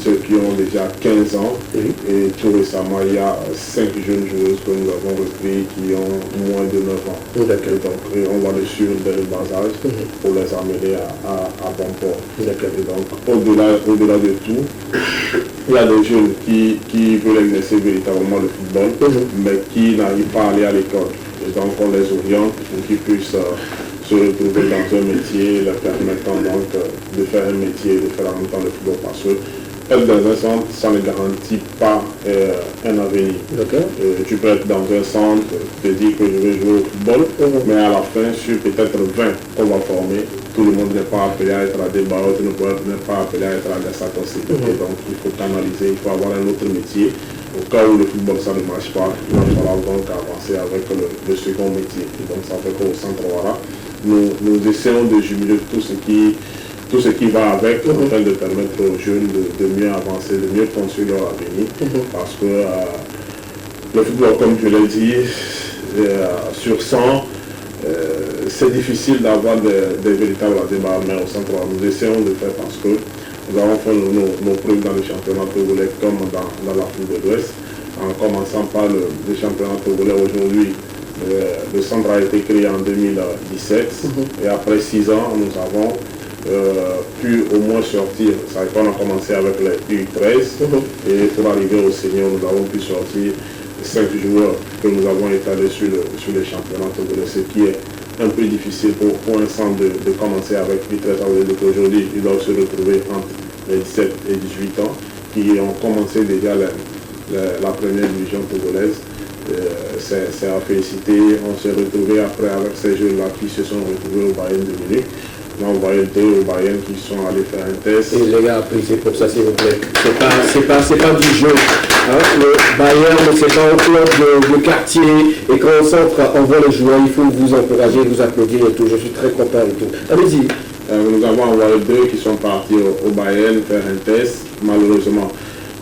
ceux qui ont déjà 15 ans et tout récemment il y a 5 jeunes joueuses que nous avons repris qui ont moins de 9 ans. Donc on va les suivre dès le bas âge pour les amener à bon port. Et donc au-delà de tout, il y a des jeunes qui veulent exercer véritablement le football mais qui n'arrivent pas à aller à l'école. Et donc on les oriente pour qu'ils puissent se retrouver dans un métier, leur permettant donc de faire un métier, de faire en même temps le football, parce que être dans un centre, ça ne garantit pas un avenir. Tu peux être dans un centre, te dire que je vais jouer au football, mais à la fin, sur peut-être 20 qu'on va former, tout le monde n'est pas appelé à être à des barreaux, tout le monde n'est pas appelé à être à des sacossés. Donc il faut canaliser, il faut avoir un autre métier. Au cas où le football ça ne marche pas, il va falloir donc avancer avec le second métier. Et donc ça fait qu'au centre Ouara, nous essayons de jumeler tout ce qui va avec, afin de permettre aux jeunes de mieux avancer, de mieux construire leur avenir. Parce que le football, comme je l'ai dit, sur 100, c'est difficile d'avoir des véritables débats, mais au centre, nous essayons de faire parce que nous avons fait nos preuves dans le championnat togolais comme dans l'Afrique de l'Ouest, en commençant par le championnat togolais aujourd'hui. Le centre a été créé en 2017 et après 6 ans, nous avons pu au moins sortir. Ça, on a commencé avec les U13 et pour arriver au senior, nous avons pu sortir 5 joueurs que nous avons étalés sur les championnats togolais, ce qui est un peu difficile pour un centre de commencer avec U13. Aujourd'hui, ils doivent se retrouver entre les 17 et 18 ans qui ont commencé déjà la première division togolaise. C'est à féliciter. On s'est retrouvé après avec ces jeunes-là qui se sont retrouvés au Bayern de Munich. Là, on voyait 2 au Bayern qui sont allés faire un test. Et les gars, appréciez pour ça, s'il vous plaît. C'est pas du jeu. Hein? Le Bayern, c'est pas un club de quartier. Et quand on centre, on voit les joueurs, il faut vous encourager, vous applaudir et tout. Je suis très content et tout. Allez-y. Nous avons envoyé 2 qui sont partis au Bayern faire un test. Malheureusement,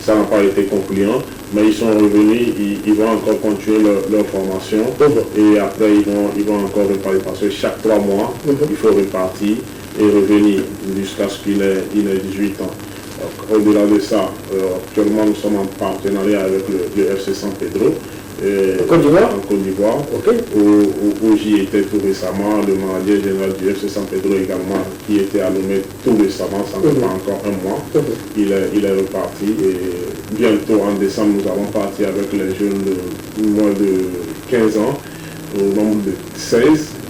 ça n'a pas été concluant. Mais ils sont revenus, ils vont encore continuer leur formation et après ils vont encore repartir parce que chaque 3 mois, il faut repartir et revenir jusqu'à ce qu'il ait 18 ans. Au-delà de ça, actuellement nous sommes en partenariat avec le FC San Pedro. En Côte d'Ivoire, où j'y étais tout récemment, le manager général du FC San Pedro également, qui était à Lomé tout récemment, ça ne fait pas encore un mois, il est reparti et bientôt en décembre nous allons partir avec les jeunes de moins de 15 ans, au nombre de 16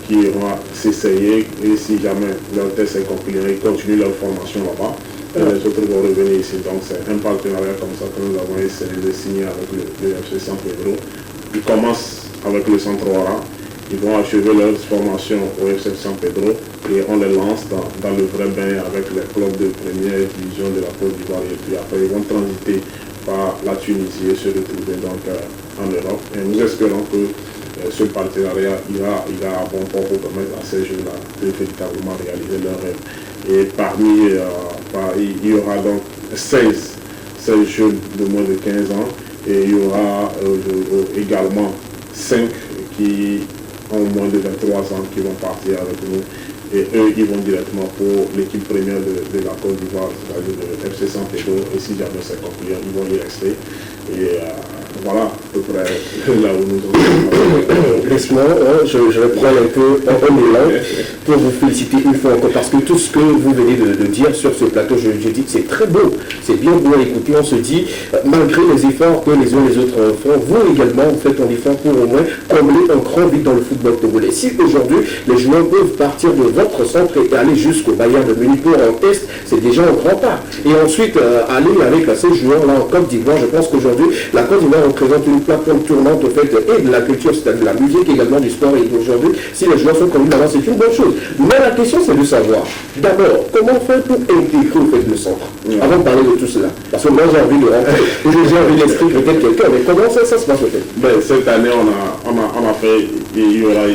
qui iront s'essayer et si jamais leur test est conclu, ils continuent leur formation là-bas. Les autres vont revenir ici, donc c'est un partenariat comme ça que nous avons essayé de signer avec le FC San Pedro. Ils commencent avec le centre Ouara, ils vont achever leur formation au FC San Pedro et on les lance dans le vrai bain avec les clubs de première division de la Côte d'Ivoire et puis après ils vont transiter par la Tunisie et se retrouver donc en Europe. Et nous espérons que ce partenariat ira à bon port pour permettre à ces jeunes-là de véritablement réaliser leur rêve. Et parmi, il y aura donc 16 jeunes de moins de 15 ans et il y aura également 5 qui ont moins de 23 ans qui vont partir avec nous. Et eux, ils vont directement pour l'équipe première de la Côte d'Ivoire, c'est-à-dire le FC San Pedro. Et si jamais c'est concluant, ils vont y rester. Et voilà à peu près là où nous sommes. Laisse-moi, je vais prendre un peu en élan pour vous féliciter une fois encore, parce que tout ce que vous venez de dire sur ce plateau, je dis que c'est très beau, c'est bien beau à écouter. On se dit, malgré les efforts que les uns et les autres font, vous également, vous faites un effort pour au moins combler un grand vide dans le football togolais. Si aujourd'hui, les joueurs peuvent partir de votre centre et aller jusqu'au Bayern de Munich pour un test, c'est déjà un grand pas. Et ensuite, aller avec ces joueurs-là en Côte d'Ivoire, je pense qu'aujourd'hui, la Côte d'Ivoire représente une plateforme tournante au fait et de la culture, c'est-à-dire de la musique également, du sport. Et aujourd'hui, si les joueurs sont connus là-bas, c'est une bonne chose. Mais la question, c'est de savoir, d'abord, comment faire pour intégrer au fait le centre, avant de parler de tout cela. Parce que moi, j'ai envie de rentrer, j'ai envie d'expliquer peut-être quelqu'un, mais comment ça se passe au fait? Cette année, on a fait, il y aura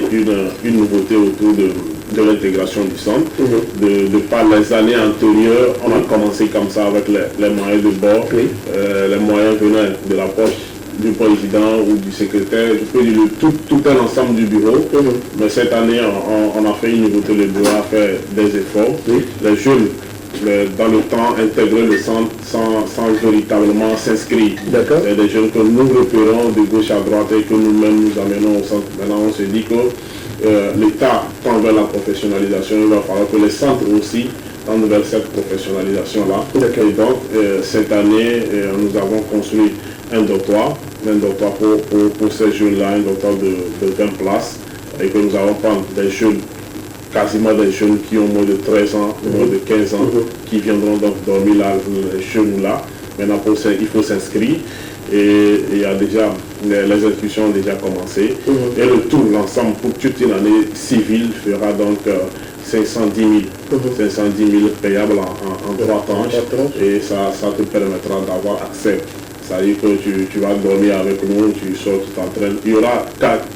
une nouveauté autour de l'intégration du centre. De par les années antérieures, on a commencé comme ça avec les moyens de bord, les moyens venant de la poche du président ou du secrétaire, je peux dire tout un ensemble du bureau. Mais cette année, on a fait une nouveauté, le bureau a fait des efforts. Les jeunes, dans le temps, intégrer le centre sans véritablement s'inscrire. C'est des jeunes que nous repérons de gauche à droite et que nous-mêmes nous amenons au centre. Maintenant, on se dit que l'État tend vers la professionnalisation, il va falloir que les centres aussi tendent vers cette professionnalisation-là. Et donc, cette année, nous avons construit un dortoir pour ces jeunes-là, un dortoir de 20 places, et que nous allons prendre des jeunes, quasiment des jeunes qui ont moins de 13 ans, moins de 15 ans, qui viendront donc dormir là, chez nous là. Maintenant, il faut s'inscrire. Et il y a déjà, les inscriptions ont déjà commencé. Et le tout, l'ensemble, pour toute une année civile, fera donc 510 000 payables en 3 tranches. Et ça te permettra d'avoir accès. Ça veut dire que tu vas dormir avec nous, tu sors, tu t'entraînes. Il y aura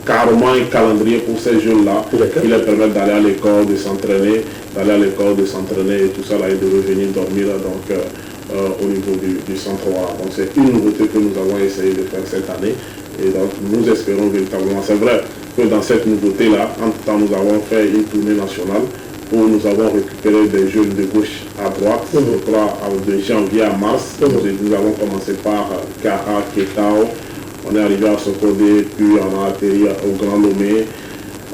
carrément un calendrier pour ces jeunes-là qui leur permettent d'aller à l'école, de s'entraîner, et tout ça, là, et de revenir dormir donc, au niveau du centre Ouara. Donc c'est une nouveauté que nous avons essayé de faire cette année. Et donc nous espérons véritablement. C'est vrai que dans cette nouveauté-là, en tout temps, nous avons fait une tournée nationale où nous avons récupéré des jeunes de gauche à droite, je crois de janvier à mars. Nous avons commencé par Kara, Ketao, on est arrivé à Sokodé, puis on a atterri au Grand Lomé.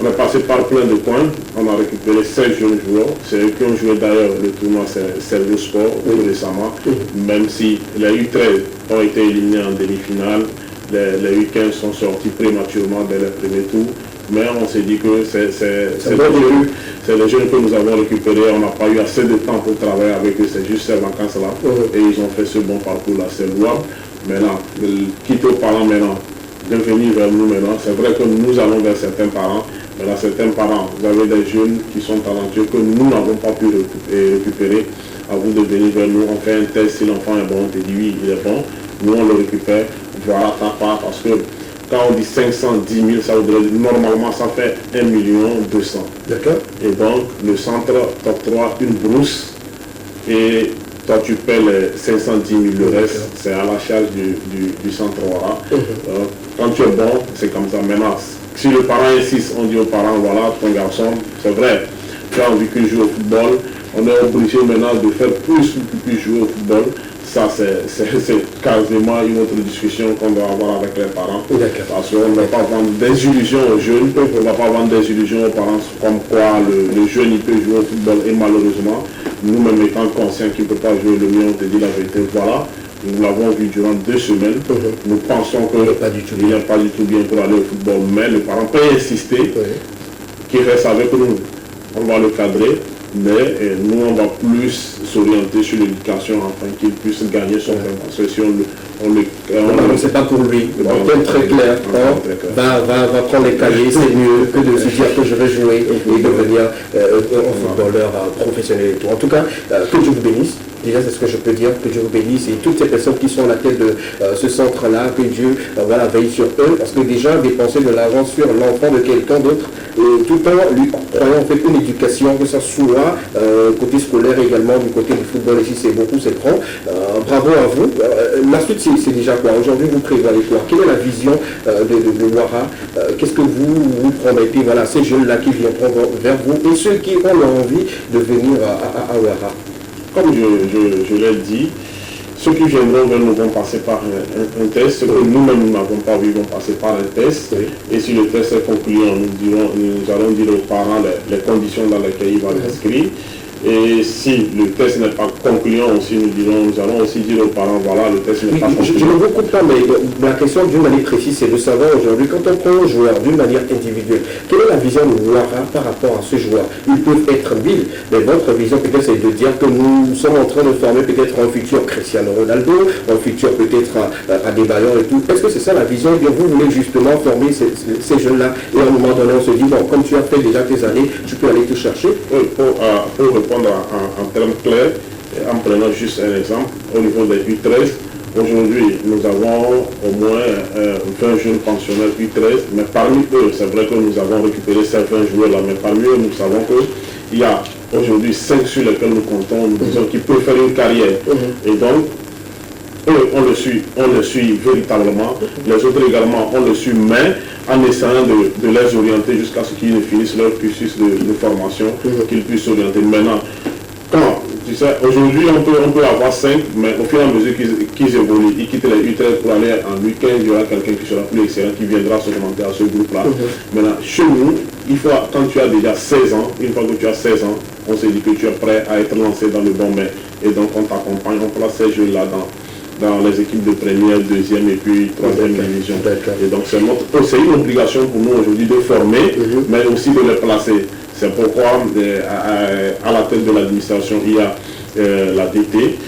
On est passé par plein de coins, on a récupéré 16 jeunes joueurs. C'est eux qui ont joué d'ailleurs le tournoi Servus Sport récemment, même si les U13 ont été éliminés en demi-finale, les U15 sont sortis prématurément dès le premier tour. Mais on s'est dit que c'est les jeunes que nous avons récupérés, on n'a pas eu assez de temps pour travailler avec eux, c'est juste ces vacances-là. Et ils ont fait ce bon parcours-là, c'est louable. Maintenant, quitter aux parents maintenant, de venir vers nous maintenant, c'est vrai que nous allons vers certains parents. Maintenant, certains parents, vous avez des jeunes qui sont talentueux que nous n'avons pas pu récupérer. À vous de venir vers nous, on fait un test, si l'enfant est bon, on te dit oui, il est bon. Nous, on le récupère, voilà ta part, parce que quand on dit 510 000, ça voudrait dire, normalement, ça fait 1 200 000. D'accord. Et donc, le centre t'octroie une brousse et toi, tu paies les 510 000, le reste, c'est à la charge du centre Ouara. Quand tu es bon, c'est comme ça. Maintenant, si le parent insiste, on dit aux parents, voilà, ton garçon, c'est vrai, tu as envie qu'il joue au football, on est obligé maintenant de faire plus pour qu'il puisse jouer au football. Ça, c'est quasiment une autre discussion qu'on doit avoir avec les parents. Parce qu'on ne va pas vendre des illusions aux jeunes, on ne va pas vendre des illusions aux parents comme quoi le jeune il peut jouer au football et malheureusement, nous-mêmes étant conscients qu'il ne peut pas jouer le mieux, on te dit la vérité, voilà. Nous l'avons vu durant 2 semaines. Nous pensons qu'il n'est pas du tout bien pour aller au football, mais le parent peut insister qu'il reste avec nous. On va le cadrer. Mais nous, on va plus s'orienter sur l'éducation afin qu'il puisse gagner son temps. Parce que si c'est pas pour lui. Le thème très clair. Va prendre les cahiers, c'est mieux que de se dire que je vais jouer et devenir un footballeur professionnel. En tout cas, que Dieu vous bénisse. Déjà, c'est ce que je peux dire, que Dieu vous bénisse et toutes ces personnes qui sont à la tête de ce centre-là, que Dieu veille sur eux, parce que déjà, dépenser de l'argent sur l'enfant de quelqu'un d'autre, tout en lui croyant en fait une éducation, que ce soit côté scolaire également, du côté du football ici, c'est beaucoup, c'est grand. Bravo à vous. La suite, c'est déjà quoi? Aujourd'hui, vous prévoyez quoi? Quelle est la vision de Ouara? Qu'est-ce que vous promettez, voilà, ces jeunes-là qui viendront vers vous et ceux qui ont envie de venir à Ouara? Comme je l'ai dit, ceux qui viendront vers nous vont passer par un test. Ceux que nous-mêmes nous n'avons pas vu vont passer par un test. Et si le test est concluant, nous allons dire aux parents les conditions dans lesquelles ils vont s'inscrire. Et si le test n'est pas concluant aussi, nous allons aussi dire aux parents, voilà, le test n'est pas concluant. Je ne vous coupe pas, mais la question d'une manière précise, c'est de savoir aujourd'hui, quand on prend un joueur d'une manière individuelle, quelle est la vision de Ouara par rapport à ce joueur? Ils peuvent être 1000, mais votre vision peut-être c'est de dire que nous sommes en train de former peut-être un futur Cristiano Ronaldo, un futur peut-être à des ballons et tout. Est-ce que c'est ça la vision? Bien, vous voulez justement former ces jeunes-là et à un moment donné on se dit, bon, comme tu as fait déjà tes années, tu peux aller te chercher? Oui, pour répondre en termes clairs, en prenant juste un exemple, au niveau des U13, aujourd'hui nous avons au moins 20 jeunes pensionnaires U13, mais parmi eux, c'est vrai que nous avons récupéré certains joueurs là, mais parmi eux, nous savons qu'il y a aujourd'hui 5 sur lesquels nous comptons, nous disons qu'ils peuvent faire une carrière. Et donc, eux, on le suit véritablement, les autres également, on le suit, mais en essayant de les orienter jusqu'à ce qu'ils finissent leur cursus de formation, qu'ils puissent s'orienter. Maintenant, quand, tu sais, aujourd'hui on peut avoir 5, mais au fur et à mesure qu'ils évoluent, ils quittent les U13 pour aller en U15, il y aura quelqu'un qui sera plus excellent, qui viendra s'augmenter à ce groupe-là. Maintenant, chez nous, il faut, quand tu as déjà 16 ans, une fois que tu as 16 ans, on se dit que tu es prêt à être lancé dans le bon bain. Et donc on t'accompagne, on place ces jeux-là dans les équipes de première, deuxième et puis troisième division. Et donc c'est une obligation pour nous aujourd'hui de former, mais aussi de les placer. C'est pourquoi à la tête de l'administration, il y a la DT.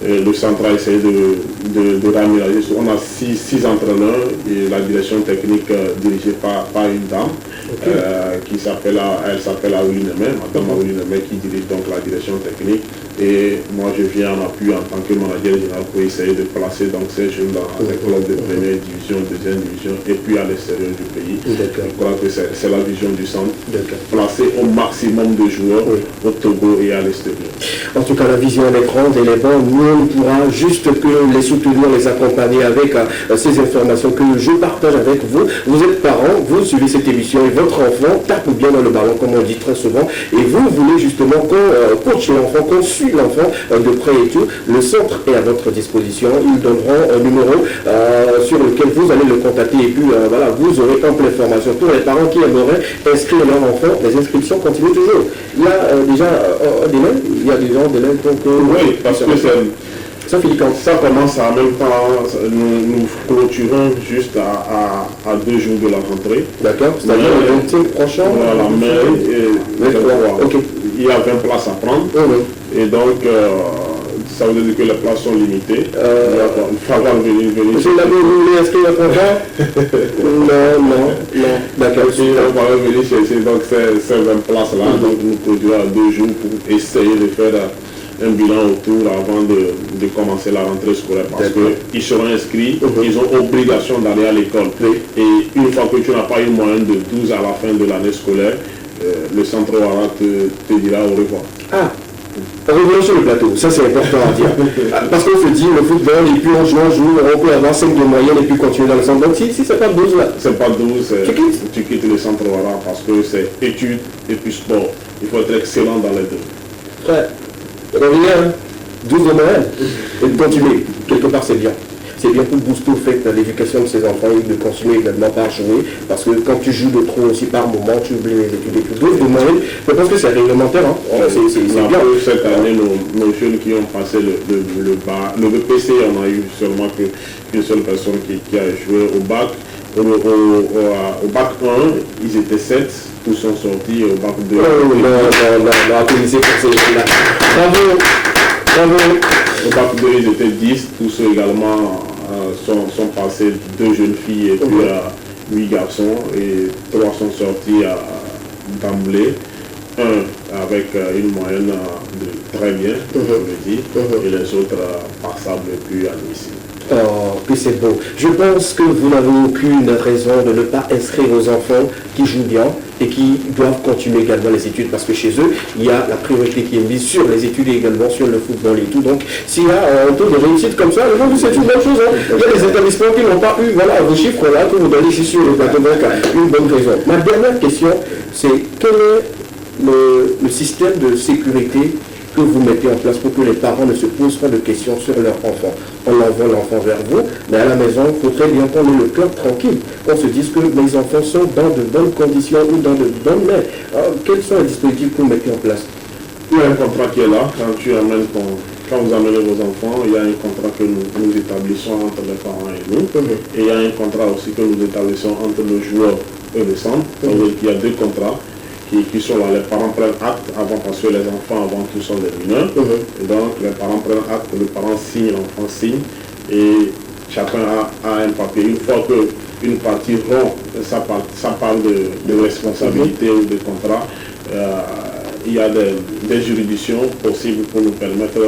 Le centre a essayé de raménager. On a six entraîneurs et la direction technique dirigée par une dame elle s'appelle Aouli Nemé, Madame Aouli Nemé qui dirige donc la direction technique. Et moi je viens en appui en tant que manager général pour essayer de placer donc ces jeunes dans les clubs de première division, deuxième division et puis à l'extérieur du pays. Je crois que c'est la vision du centre. Placer au maximum de joueurs au Togo et à l'extérieur. En tout cas, la vision elle est grande, elle est bonne. Nous, on pourra juste que les soutenir, les accompagner avec ces informations que je partage avec vous. Vous êtes parents, vous suivez cette émission et votre enfant tape bien dans le ballon, comme on dit très souvent, et vous voulez justement qu'on coach l'enfant, qu'on suive l'enfant de près et tout. Le centre est à votre disposition. Ils donneront un numéro sur lequel vous allez le contacter et puis voilà, vous aurez ample information. Pour les parents qui aimeraient inscrire leur enfant, les inscriptions continuent toujours. Il y a déjà il y a des gens de l'aide, donc oui, parce que ça finit quand ça commence en même temps, nous clôturons juste à 2 jours de la rentrée. D'accord, c'est-à-dire le 25 prochain. Voilà, mais il y a 20 places à prendre. Et donc, ça veut dire que les places sont limitées. Il faut avoir venir. Monsieur Labé, vous voulez inscrire votre enfant? Non. D'accord. Il va venir chercher donc ces 20 places-là. Donc, nous clôturons à 2 jours pour essayer de faire un bilan autour avant de commencer la rentrée scolaire parce qu'ils seront inscrits, ils ont obligation d'aller à l'école. Et une fois que tu n'as pas une moyenne de 12 à la fin de l'année scolaire, le centre Ouara te dira au revoir. Revenons sur le plateau, ça c'est important à dire. Parce qu'on se dit le football et puis on joue, on peut avoir 5 de moyenne et puis continuer dans le centre. Donc si c'est pas 12 là. C'est pas 12, tu quittes le centre Ouara parce que c'est études et puis sport. Il faut être excellent dans les deux. Reviens, 12 de moyenne, et de continuer. Quelque part, c'est bien. C'est bien pour booster au fait l'éducation de ses enfants et de continuer également par jouer. Parce que quand tu joues de trop aussi par moment, tu oublies les études et tout. 12 de moyenne, je pense que c'est réglementaire. C'est bien. Cette année, nos jeunes qui ont passé le BPC, on a eu seulement qu'une seule personne qui a joué au bac. Au bac 1, ils étaient 7, tous sont sortis au bac 2. Non, applaudissez pour ces gens-là. Bravo. Au bac 2, ils étaient 10, tous ceux également sont passés, 2 jeunes filles et puis 8 garçons, et 3 sont sortis d'emblée. Un avec une moyenne de très bien, je le dis, et les autres passables et puis admissibles. Oh, que c'est beau. Je pense que vous n'avez aucune raison de ne pas inscrire vos enfants qui jouent bien et qui doivent continuer également les études parce que chez eux, il y a la priorité qui est mise sur les études et également sur le football et tout. Donc, s'il y a un taux de réussite comme ça, c'est une bonne chose. Il y a des établissements qui n'ont pas eu vos chiffres là que vous donnez ici sur le plateau. Donc, une bonne raison. Ma dernière question, c'est quel est le système de sécurité que vous mettez en place pour que les parents ne se posent pas de questions sur leur enfant. On envoie l'enfant vers vous, mais à la maison, il faut très bien qu'on ait le cœur tranquille, qu'on se dise que mes enfants sont dans de bonnes conditions ou dans de bonnes mains. Alors, quels sont les dispositifs que vous mettez en place? Il y a un contrat qui est là. Quand vous amenez vos enfants, il y a un contrat que nous établissons entre les parents et nous. Et il y a un contrat aussi que nous établissons entre le joueur et le centre. Donc, il y a 2 contrats. Qui sont là, les parents prennent acte avant, parce que les enfants avant tout sont des mineurs. Et donc les parents prennent acte, le parent signe, l'enfant signe, et chacun a un papier. Une fois qu'une partie rompt, ça parle de responsabilité ou de contrat, il y a des juridictions possibles pour nous permettre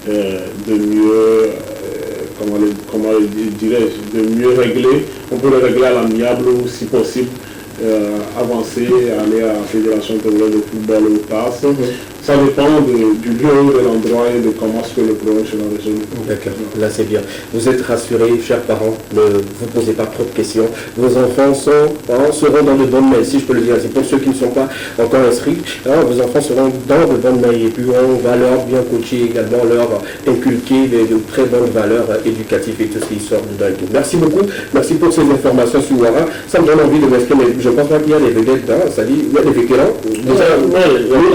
de mieux, de mieux régler. On peut le régler à l'amiable ou si possible. Avancer, aller à la Fédération togolaise de football ou TAS. Ça dépend du lieu, de l'endroit et de comment est-ce que le problème sera résolu. D'accord, là c'est bien. Vous êtes rassurés, chers parents, ne vous posez pas trop de questions. Vos enfants seront dans de bonnes mains, si je peux le dire. C'est pour ceux qui ne sont pas encore inscrits. Vos enfants seront dans de bonnes mains et puis on va leur bien coacher également, leur inculquer de très bonnes valeurs éducatives et tout ce qui sort dedans et tout. Merci beaucoup, merci pour ces informations sur Ouara. Ça me donne envie de m'inscrire, mais je pense pas qu'il y a des vedettes, ça dit, il y a des vétérans.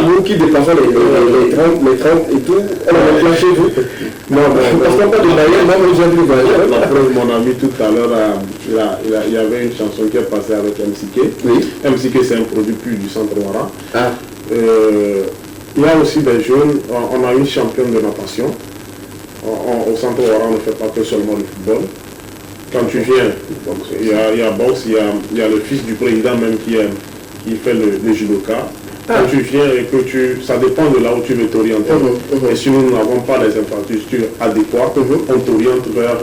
Nous qui dépassons les 30 et tout, on a plein chez vous. Non, parce qu'on parle de Bayern, moi je viens de Bayern. La preuve, mon ami tout à l'heure, il y avait une chanson qui est passée avec MCK. Oui. MCK, c'est un produit plus du centre Ouara. Ah. Il y a aussi des jeunes, on a une championne de natation. Au centre Ouara, on ne fait pas que seulement le football. Quand tu viens, il y a boxe, il y a le fils du président même qui fait le judoka. Quand tu viens et que ça dépend de là où tu veux t'orienter. Et si nous n'avons pas les infrastructures adéquates, on t'oriente vers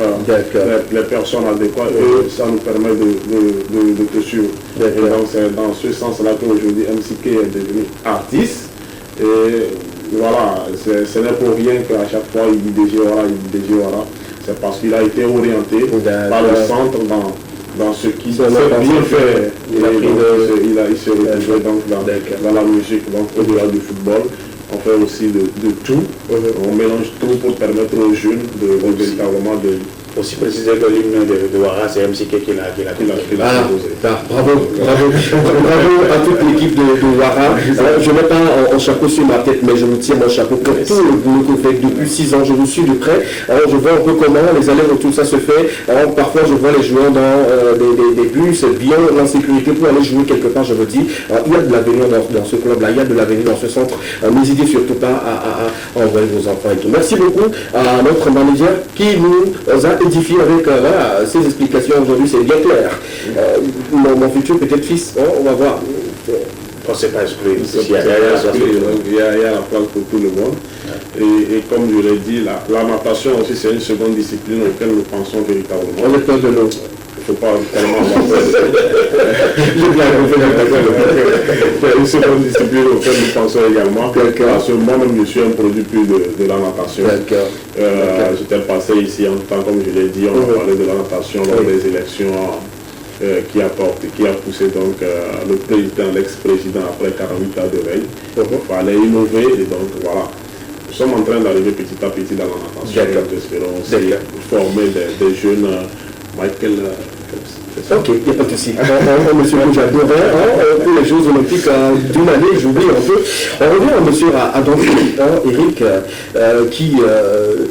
les personnes adéquates et ça nous permet de te suivre. Et donc c'est dans ce sens-là qu'aujourd'hui MCK est devenu artiste. Et voilà, ce n'est pour rien qu'à chaque fois il dit DGORA, c'est parce qu'il a été orienté par le centre dans ce qui s'est bien fait. Il s'est retrouvé donc dans la musique, donc au-delà du football. On fait aussi de tout, on mélange tout pour permettre aux jeunes de véritablement de... Aussi préciser que l'hymne de Ouara, c'est MCK qui l'a composé. Bravo à toute l'équipe de Ouara. Je ne mets pas un chapeau sur ma tête, mais je vous tire mon chapeau pour tout le boulot que vous faites depuis 6 ans. Je vous suis de près. Alors, je vois un peu comment les allers-retours ça se fait. Alors, parfois, je vois les joueurs dans des bus, bien l'insécurité pour aller jouer quelque part, je me dis. Il y a de l'avenir dans ce club-là, il y a de l'avenir dans ce centre. N'hésitez surtout pas à envoyer vos enfants et tout. Merci beaucoup à notre manager qui nous a édifié avec ces explications aujourd'hui, c'est bien clair. Mon futur peut-être fils, on va voir. On ne s'est pas exclu. Il y a la place pour tout le monde. Et comme je l'ai dit, la natation aussi, c'est une seconde discipline auquel nous pensons véritablement. On est peur de l'eau. Il ne faut pas tellement avancer. C'est une seconde discipline auquel nous pensons également. Parce que moi-même, je suis un produit plus de la natation. J'étais passé ici en temps, comme je l'ai dit, on a parlé de la natation lors des élections qui a poussé donc le président, l'ex-président après 48 heures de veille. Il fallait innover et donc voilà. Nous sommes en train d'arriver petit à petit dans la natation. Nous espérons aussi former des jeunes Michael. Ok, il n'y a pas de souci. Monsieur que j'adorais, pour les Jeux Olympiques d'une année, j'oublie un peu. On revient à monsieur Adam, Eric, qui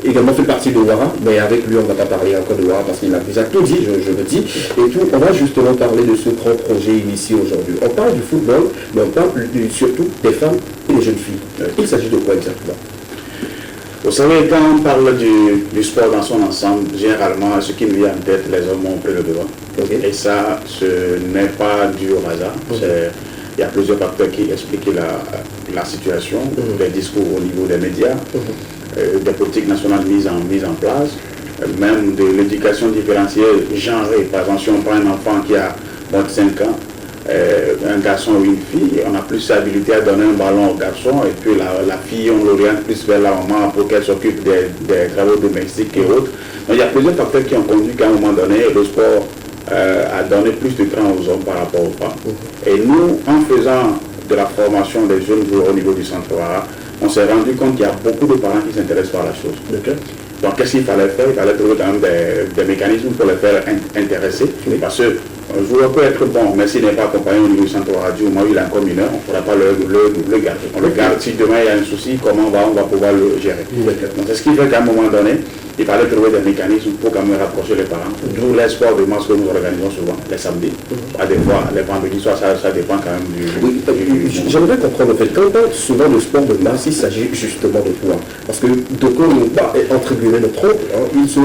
également fait partie de Ouara, mais avec lui on ne va pas parler encore de Ouara parce qu'il a déjà tout dit, je le dis. Et tout, on va justement parler de ce grand projet initié aujourd'hui. On parle du football, mais on parle surtout des femmes et des jeunes filles. Il s'agit de quoi exactement? Vous savez, quand on parle du sport dans son ensemble, généralement, ce qui nous vient en tête, les hommes ont pris le devant. Et ça, ce n'est pas dû au hasard. Il y a plusieurs facteurs qui expliquent la situation, des discours au niveau des médias, des politiques nationales mises en place, même de l'éducation différenciée genrée. Par exemple, si on prend un enfant qui a moins de 5 ans, un garçon ou une fille, on a plus l'habilité à donner un ballon au garçon et puis la fille, on l'oriente plus vers la maman pour qu'elle s'occupe des travaux domestiques et autres. Donc il y a plusieurs facteurs qui ont conduit qu'à un moment donné, le sport a donné plus de temps aux hommes par rapport aux femmes. Et nous, en faisant de la formation des jeunes joueurs au niveau du centre Ouara, on s'est rendu compte qu'il y a beaucoup de parents qui s'intéressent par la chose. Donc qu'est-ce qu'il fallait faire? Il fallait trouver quand même des mécanismes pour les faire intéresser. Parce que un joueur peut être bon, mais s'il n'est pas accompagné au niveau du centre radio, moi il est encore mineur, on ne pourra pas le garder. On le garde, si demain il y a un souci, comment on va pouvoir le gérer. Donc c'est ce qui fait qu'à un moment donné, il fallait trouver des mécanismes pour quand même rapprocher les parents. D'où les sports de masse que nous organisons souvent, les samedis. À des fois, les vendredis soirs, ça dépend quand même du... J'aimerais comprendre en fait, quand on parle souvent de sport de masse, il s'agit justement de quoi? Parce que Doko, entre guillemets, le trompe, il se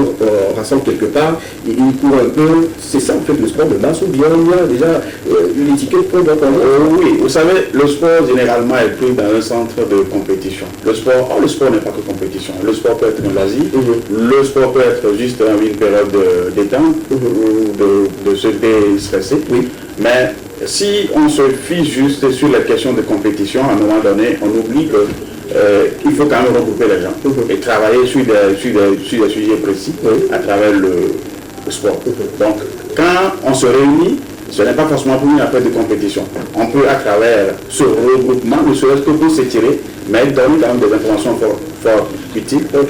rassemble quelque part, il court un peu, c'est ça en fait le sport de masse, ou bien il y a déjà une étiquette qu'on doit prendre? Oui, vous savez, le sport généralement est pris dans un centre de compétition. Le sport n'est pas que compétition. Le sport peut être un loisir, le sport peut être juste une période de détente, de se déstresser. Mais si on se fiche juste sur la question de compétition, à un moment donné, on oublie qu'il faut quand même regrouper les gens et travailler sur des sujets précis à travers le sport. Donc, quand on se réunit, ce n'est pas forcément pour une affaire de compétition. On peut, à travers ce regroupement, ne serait-ce que pour s'étirer, mais donner quand même des informations fort critiques pour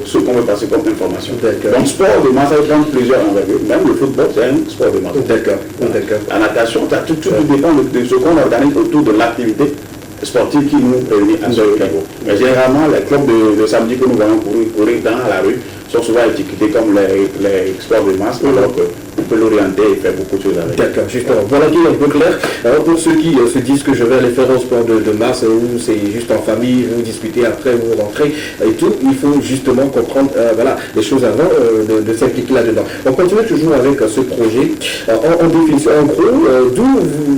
ce qu'on veut passer comme information. Donc, sport de masse, ça prend plusieurs envergures. Même le football, c'est un sport de masse. La natation, tout dépend de ce qu'on organise autour de l'activité sportifs qui nous réunissent à ce niveau. Mais généralement, les clubs de samedi que nous voyons courir dans la rue sont souvent étiquetés comme les sports de masse, alors qu'on peut l'orienter et faire beaucoup de choses avec. D'accord, justement. Voilà qui est un peu clair. Alors, pour ceux qui se disent que je vais aller faire un sport de masse où c'est juste en famille, vous discutez après, vous rentrez et tout, il faut justement comprendre voilà, les choses avant de s'impliquer là-dedans. On continue toujours avec ce projet. En définition, en gros, d'où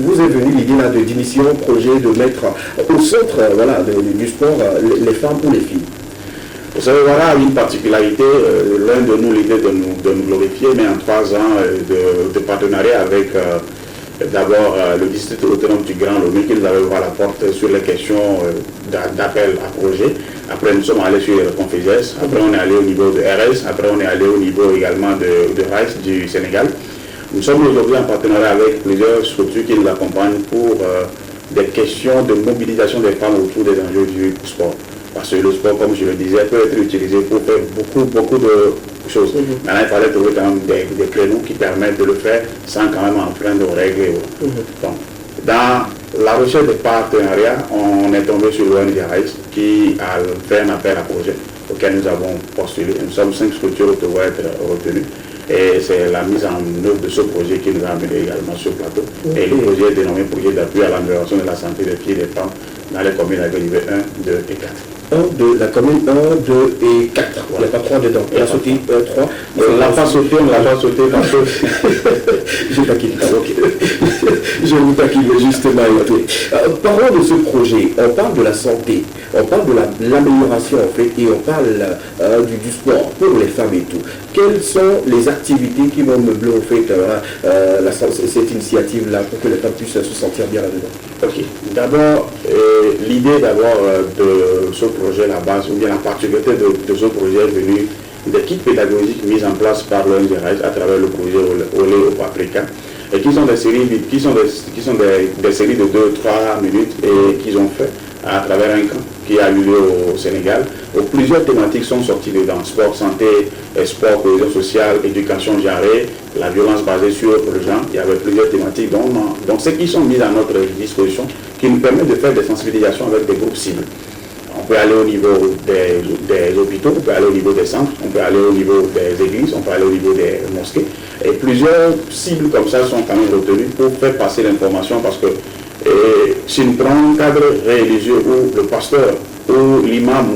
vous est venue l'idée là d'initier un projet, de mettre au centre voilà, du sport les femmes ou les filles? Vous savez, voilà une particularité, l'un de nous, l'idée de nous glorifier, mais en 3 ans de partenariat avec d'abord le district autonome du Grand Lomé qui nous avait ouvert la porte sur les questions d'appel à projet. Après, nous sommes allés sur le Conféges, après on est allé au niveau de RS, après on est allé au niveau également de RICE du Sénégal. Nous sommes aujourd'hui en partenariat avec plusieurs structures qui nous accompagnent pour des questions de mobilisation des femmes autour des enjeux du sport. Parce que le sport, comme je le disais, peut être utilisé pour faire beaucoup de choses. Maintenant, il fallait trouver quand même des créneaux qui permettent de le faire sans quand même enfreindre aux règles. Donc, dans la recherche de partenariats, on est tombé sur l'ONG RICE qui a fait un appel à projet auquel nous avons postulé. Nous sommes 5 structures qui doivent être retenues. Et c'est la mise en œuvre de ce projet qui nous a amené également sur le plateau. Et le projet est dénommé projet d'appui à l'amélioration de la santé des filles et des femmes dans les communes avec niveau 1, 2 et 4. 1 de la commune 1, 2 et 4. Il n'y a pas 3 dedans. Il y a sauté 3. On ne l'a pas sauté, parce que je taquine. Je vous taquine justement. Parlons de ce projet. On parle de la santé, on parle de l'amélioration en fait, et on parle du sport pour les femmes et tout. Quelles sont les activités qui vont meubler en fait cette initiative-là pour que les femmes puissent se sentir bien là-dedans? Ok. D'abord, l'idée de ce projet, la base, ou bien la particularité de ce projet est venue des kits pédagogiques mis en place par l'ONG RICE à travers le projet Olé au Paprika, et qui sont des séries, des séries de 2-3 minutes et qu'ils ont fait à travers un camp qui a eu lieu au Sénégal, où plusieurs thématiques sont sorties dedans: sport, santé, sport, cohésion sociale, éducation genrée, la violence basée sur le genre. Il y avait plusieurs thématiques, donc ceux qui sont mis à notre disposition, qui nous permettent de faire des sensibilisations avec des groupes cibles. On peut aller au niveau des hôpitaux, on peut aller au niveau des centres, on peut aller au niveau des églises, on peut aller au niveau des mosquées. Et plusieurs cibles comme ça sont quand même retenues pour faire passer l'information, parce que si nous prenons un cadre religieux où le pasteur ou l'imam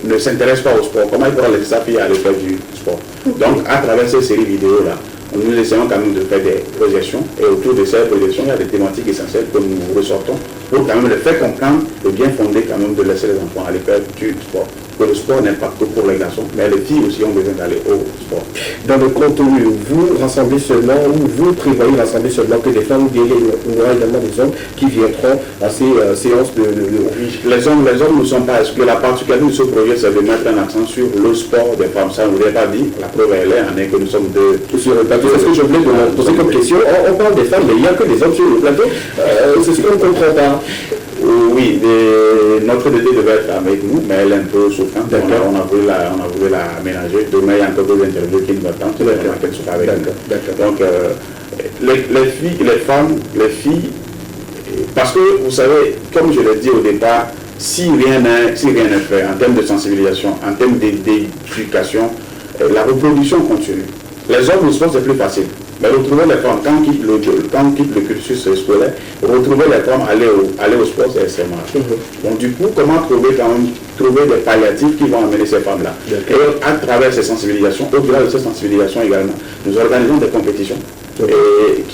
ne s'intéresse pas au sport, comment il pourra laisser sa fille aller faire du sport? Donc à travers ces séries vidéo-là, nous essayons quand même de faire des projections, et autour de ces projections, il y a des thématiques essentielles que nous ressortons pour quand même le faire comprendre et bien fonder quand même de laisser les enfants aller faire du sport. Que le sport n'est pas que pour les garçons, mais les filles aussi ont besoin d'aller au sport. Dans le contenu, vous rassemblez seulement, ou vous prévoyez rassembler seulement que des femmes, ou il y aura également des hommes qui viendront à ces séances de... Les hommes ne sont pas exclus. La particularité de ce projet, c'est de mettre un accent sur le sport des femmes. Ça, je ne vous ai pas dit, la preuve elle est, en est que nous sommes deux. Sur le plateau, c'est ce que je voulais poser comme question. On parle des femmes, mais il n'y a que des hommes sur le plateau. C'est ce qu'on ne comprend pas. Oui, notre idée devait être avec nous, mais elle est un peu souffrante. On a voulu la aménager. Demain, il y a encore deux interviews qui nous attendent. Qu'elle soit avec nous. Donc, les filles, les femmes, les filles, parce que vous savez, comme je l'ai dit au départ, si rien n'est fait en termes de sensibilisation, en termes d'éducation, la reproduction continue. Les hommes, le sport, c'est plus facile. Mais retrouver les femmes, quand on quitte le cursus scolaire, retrouver les femmes aller au sport, c'est extrêmement rare. Donc du coup, comment trouver des palliatifs qui vont amener ces femmes-là? Et à travers ces sensibilisations, au-delà de ces sensibilisations également, nous organisons des compétitions. Et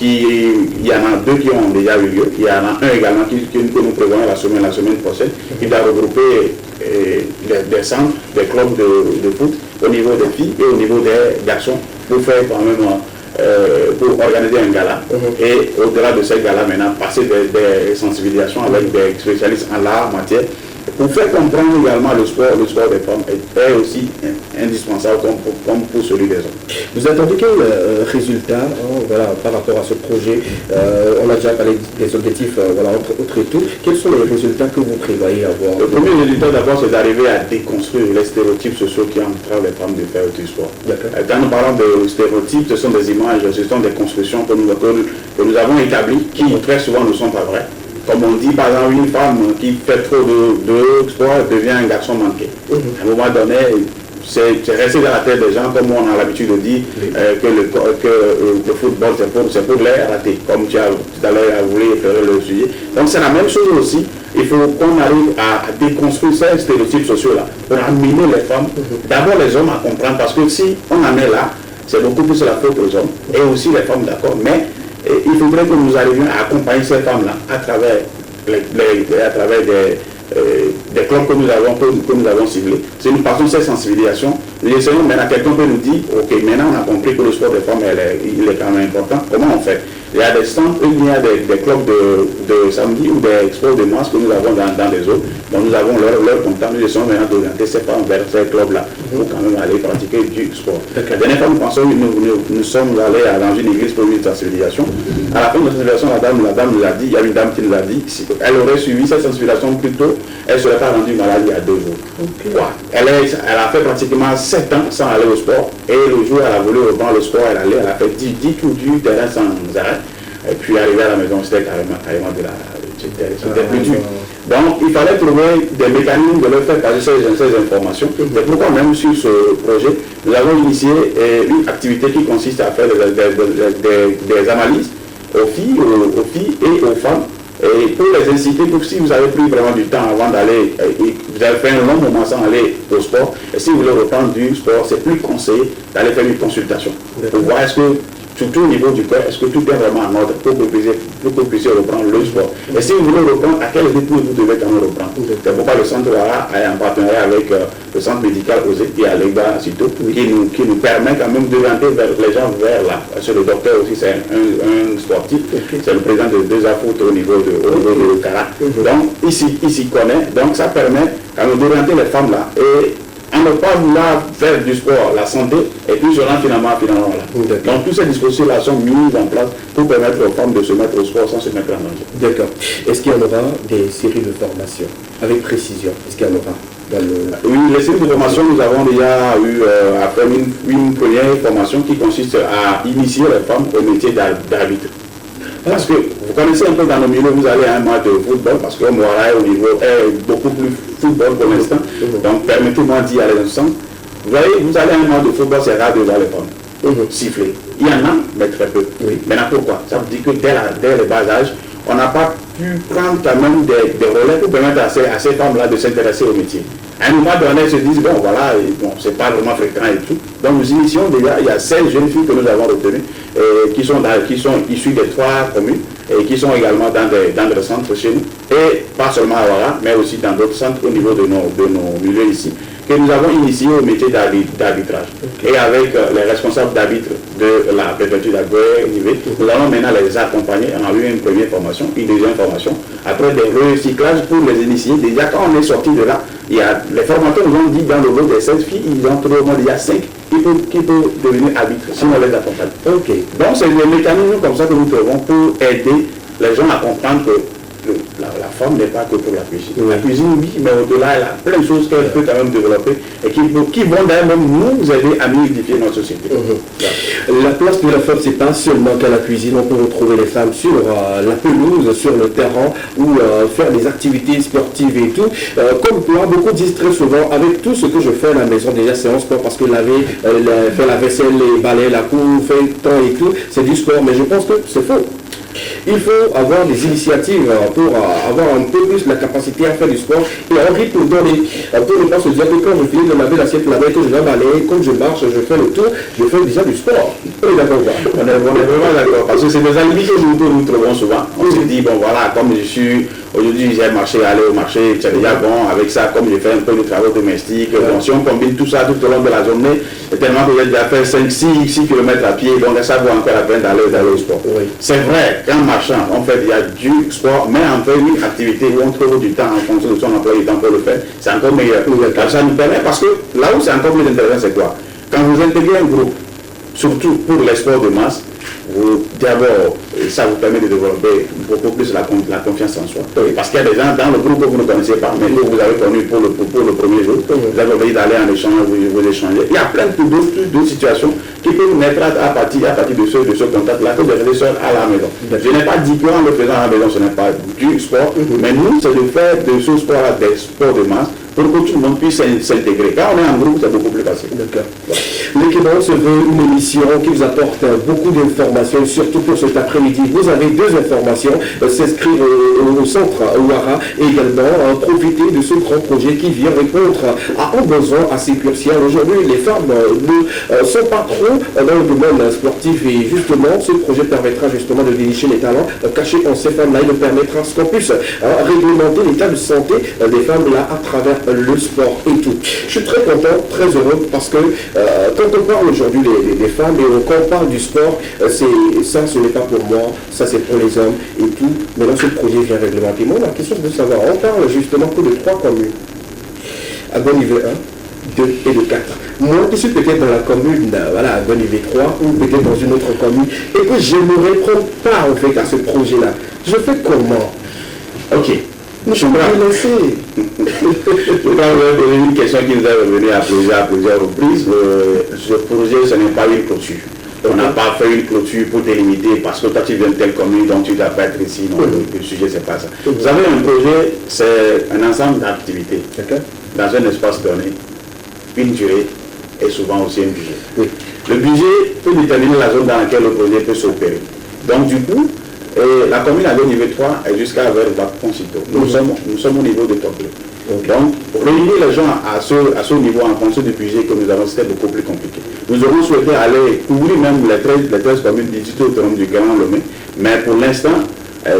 il y en a 2 qui ont déjà eu lieu. Il y en a un également que nous prévoyons la semaine prochaine, qui va regrouper des centres, des clubs de foot au niveau des filles et au niveau des garçons, pour faire quand même pour organiser un gala. Et au-delà de ce gala, maintenant, passer des sensibilisations avec des spécialistes en la matière, pour faire comprendre également le sport des femmes est aussi indispensable comme pour celui des hommes. Vous attendez quel résultat par rapport à ce projet? On a déjà parlé des objectifs entre et tout. Quels sont les résultats que vous prévoyez avoir? Le premier résultat d'abord, c'est d'arriver à déconstruire les stéréotypes sociaux qui entravent les femmes de faire du sport. Quand nous parlons de stéréotypes, ce sont des images, ce sont des constructions que nous avons établies qui très souvent ne sont pas vraies. comme on dit, par exemple, une femme qui fait trop de sport devient un garçon manqué. À un moment donné, c'est resté dans la tête des gens, comme on a l'habitude de dire, que le football c'est pour les ratés, comme tu as tout à l'heure voulu faire le sujet. Donc c'est la même chose aussi, il faut qu'on arrive à déconstruire ces stéréotypes sociaux-là, pour amener les femmes, d'abord les hommes à comprendre, parce que si on en est là, c'est beaucoup plus la faute aux hommes, et aussi les femmes, d'accord, mais il faudrait que nous arrivions à accompagner ces femmes-là à travers des clubs que nous avons ciblés. Si nous passons cette sensibilisation, nous essayons maintenant, quelqu'un peut nous dire, ok, maintenant on a compris que le sport des femmes, il est quand même important, comment on fait? Il y a des centres, il y a des clubs de samedi ou des expos de masse que nous avons dans des zones, donc nous avons leur contact, nous essayons maintenant d'orienter ces femmes vers ces clubs-là pour quand même aller pratiquer du sport. La dernière fois, nous sommes allés dans une église pour une sensibilisation. À la fin de la sensibilisation, la dame nous a dit, il y a une dame qui nous a dit, si elle aurait suivi cette sensibilisation plus tôt, elle ne serait pas rendue malade il y a 2 jours. Ouais. Elle a fait pratiquement 7 ans sans aller au sport, et le jour où elle a voulu reprendre le sport, elle a fait 10 tours du terrain sans arrêt. Et puis arrivé à la maison, c'était carrément de la... C'était plus dur. Donc il fallait trouver des mécanismes de leur faire passer ces informations. C'est pourquoi même sur ce projet, nous avons initié une activité qui consiste à faire des analyses aux filles et aux femmes. Et pour les inciter, pour si vous avez pris vraiment du temps avant d'aller, vous avez fait un long moment sans aller au sport, et si vous voulez reprendre du sport, c'est plus conseillé d'aller faire une consultation. Pour voir est-ce que, surtout au niveau du corps, est-ce que tout est vraiment en ordre pour que vous puissiez reprendre le sport. Et si vous voulez reprendre, à quel rythme vous devez quand même reprendre. C'est pourquoi le centre est en partenariat avec le centre médical OSE et Alegba Cito, qui nous permet quand même d'orienter les gens vers là. Parce que le docteur aussi, c'est un sportif, c'est le président de 2AFOOT au niveau de Cara. Donc, il s'y connaît, donc ça permet quand même d'orienter les femmes là. Et à ne pas vouloir faire du sport, la santé, et puis finalement là. Donc toutes ces dispositions-là sont mises en place pour permettre aux femmes de se mettre au sport sans se mettre en danger. D'accord. Est-ce qu'il y en aura des séries de formation avec précision? Est-ce qu'il y en aura dans le... Oui, les séries de formation, nous avons déjà eu après une première formation qui consiste à initier les femmes au métier d'arbitre. Parce que vous connaissez un peu dans nos milieux, vous allez à un match de football, parce que Moara au niveau est beaucoup plus football pour l'instant. Donc permettez-moi d'y aller dans ce sens. Vous voyez, vous allez à un match de football, c'est rare de voir les femmes siffler. Il y en a, mais très peu. Maintenant pourquoi? Ça veut dire que dès le bas âge, on n'a pas pu prendre quand même des relais pour permettre à ces femmes-là de s'intéresser au métier. À un moment donné, elles se disent, bon voilà, c'est pas vraiment fréquent et tout. Donc nous initions déjà, il y a 16 jeunes filles que nous avons retenues, qui sont issues des 3 communes, et qui sont également dans des centres chez nous, et pas seulement à Ouara, mais aussi dans d'autres centres au niveau de nos milieux ici, que nous avons initié au métier d'arbitrage. Et avec les responsables d'arbitre de la préfecture d'Agoé, nous allons maintenant les accompagner. On a eu une première formation, une deuxième formation, après des recyclages pour les initier. Déjà quand on est sorti de là, les formateurs nous ont dit dans le lot des 16 filles, ils ont trouvé au moins il y a 5 qui peuvent devenir arbitres si on les accompagne. Donc c'est des mécanismes comme ça que nous trouvons pour aider les gens à comprendre que la femme n'est pas que pour la cuisine. La cuisine, oui, mais au-delà, elle a plein de choses qu'elle peut quand même développer et qui vont d'ailleurs même nous aider à mieux édifier notre société. La place de la femme, c'est pas seulement qu'à la cuisine, on peut retrouver les femmes sur la pelouse, sur le terrain, ou faire des activités sportives et tout. Comme toi, beaucoup disent très souvent, avec tout ce que je fais à la maison, déjà c'est un sport parce que laver, faire la vaisselle, les balais, la cour, faire le temps et tout, c'est du sport, mais je pense que c'est faux. Il faut avoir des initiatives pour avoir un peu plus la capacité à faire du sport et un rythme donné. Pour ne pas se dire que quand je finis de laver l'assiette, laver, que je vais balayer, comme je marche, je fais le tour, je fais déjà du sport. On est d'accord. On est vraiment d'accord. Parce que c'est des alibi que nous trouvons souvent. On se dit, bon voilà, comme je suis, aujourd'hui j'ai marché, aller au marché, c'est déjà bon, avec ça, comme j'ai fait un peu de travaux domestiques, bon, si on combine tout ça tout au long de la journée, c'est tellement que j'ai déjà fait 5-6 km à pied, donc ça vaut encore la peine d'aller au sport. C'est vrai, qu'en marchant, on fait déjà du sport, mais on fait une activité où on trouve du temps en fonction de son emploi du temps pour le faire, c'est encore meilleur. Car ça nous permet, parce que là où c'est encore plus intéressant, c'est quoi? Quand vous intégrez un groupe, surtout pour les sports de masse, d'abord, ça vous permet de développer beaucoup plus la confiance en soi. Parce qu'il y a des gens dans le groupe que vous ne connaissez pas, mais que vous avez connu pour le premier jour, vous avez envie d'aller en échange, vous échangez. Il y a plein d'autres situations qui peuvent naître à partir de ce contact-là, que vous restez seul à la maison. Je n'ai pas dit qu'en le faisant à la maison, ce n'est pas du sport, mais nous, c'est de faire de ce sport-là des sports de masse pour que tout le monde puisse s'intégrer. Quand on est en groupe, c'est beaucoup plus facile. D'accord. L'équipement se veut une émission qui vous apporte beaucoup d'informations, surtout pour cet après-midi. Vous avez deux informations, s'inscrire au centre Ouara et également profiter de ce grand projet qui vient répondre à un besoin assez crucial. Aujourd'hui, les femmes ne sont pas trop dans le domaine sportif et justement, ce projet permettra justement de dénicher les talents cachés en ces femmes-là et de permettre à ce qu'on puisse réglementer l'état de santé des femmes là à travers le sport et tout. Je suis très content, très heureux parce que quand on parle aujourd'hui des femmes et quand on parle du sport, ça ce n'est pas pour moi, ça c'est pour les hommes et tout. Mais là ce projet vient réglementer. Moi la question c'est de savoir, on parle justement que de 3 communes. À Gonivé 1, 2 et de 4. Moi qui suis peut-être dans la commune, voilà, à Gonivé 3 ou peut-être dans une autre commune et que j'aimerais prendre part en fait à ce projet-là. Je fais comment? Ok. Je suis laissé. Je vais donner une question qui nous est revenue à plusieurs reprises. Ce projet, ce n'est pas une clôture. On n'a pas fait une clôture pour délimiter parce que toi tu viens de telle commune, donc tu ne dois pas être ici. Non, le sujet, c'est pas ça. Vous avez un projet, c'est un ensemble d'activités dans un espace donné, une durée et souvent aussi un budget. Oui. Le budget peut déterminer la zone dans laquelle le projet peut s'opérer. Donc du coup, la commune à niveau 3 est jusqu'à vers Bac-Concito. Nous sommes au niveau de Toblé. Donc, réunir les gens à ce niveau en fonction du budget que nous avons, c'était beaucoup plus compliqué. Nous aurons souhaité aller couvrir même les 13 communes du district autonome du Grand Lomé, mais pour l'instant,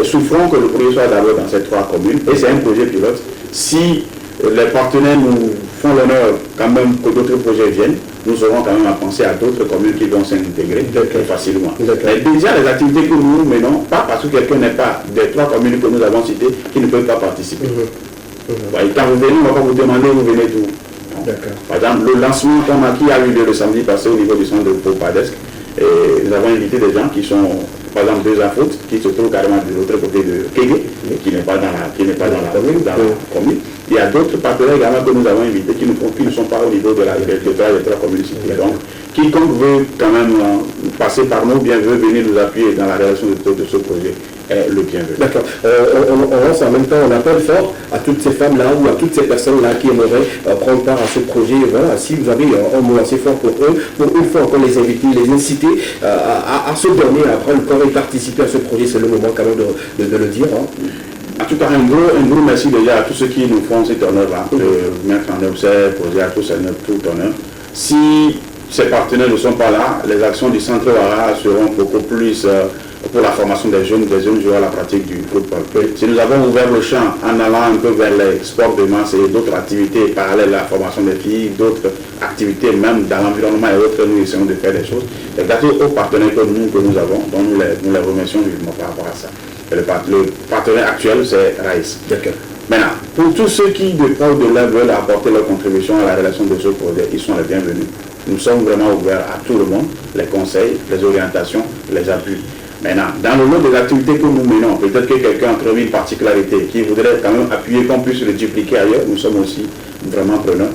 souffrons que le projet soit d'abord dans ces 3 communes, et c'est un projet pilote. Si les partenaires nous font l'honneur quand même que d'autres projets viennent, nous aurons quand même à penser à d'autres communes qui vont s'intégrer plus facilement. Mais déjà, les activités que nous menons, pas parce que quelqu'un n'est pas des 3 communes que nous avons citées, qui ne peuvent pas participer. Quand vous venez, on ne va pas vous demander où vous venez d'où. Par exemple, le lancement qui a eu lieu le samedi passé au niveau du centre de Popadesque, nous avons invité des gens qui sont, par exemple, 2 Afroutes, qui se trouvent carrément de l'autre côté de Kégué, qui n'est pas dans la commune. Il y a d'autres partenaires également que nous avons invités qui ne sont pas au niveau de la 3 communes citées. Donc, quiconque veut quand même passer par nous, bien veut venir nous appuyer dans la réalisation de ce projet, est le bienvenu. D'accord. On lance en même temps un appel fort à toutes ces femmes-là ou à toutes ces personnes-là qui aimeraient prendre part à ce projet. Voilà, si vous avez un mot assez fort pour eux, pour une fois encore les inviter, les inciter à se donner, à prendre corps et participer à ce projet, c'est le moment quand même de le dire. En tout cas, un gros merci déjà à tous ceux qui nous font cet honneur-là, de mettre en œuvre ces projets, à tous tout honneur. Si ces partenaires ne sont pas là, les actions du centre Ouara seront beaucoup plus pour la formation des jeunes joueurs à la pratique du football. Si nous avons ouvert le champ en allant un peu vers les sports de masse et d'autres activités parallèles à la formation des filles, d'autres activités même dans l'environnement et autres, nous essayons de faire des choses. Et grâce aux partenaires que nous avons, dont nous les remercions vivement par rapport à ça. Et le partenaire actuel, c'est Raïs. Maintenant, pour tous ceux qui, de part ou de là, veulent apporter leur contribution à la réalisation de ce projet, ils sont les bienvenus. Nous sommes vraiment ouverts à tout le monde, les conseils, les orientations, les appuis. Maintenant, dans le lot des activités que nous menons, peut-être que quelqu'un a trouvé une particularité qui voudrait quand même appuyer, qu'on puisse le dupliquer ailleurs, nous sommes aussi vraiment preneurs.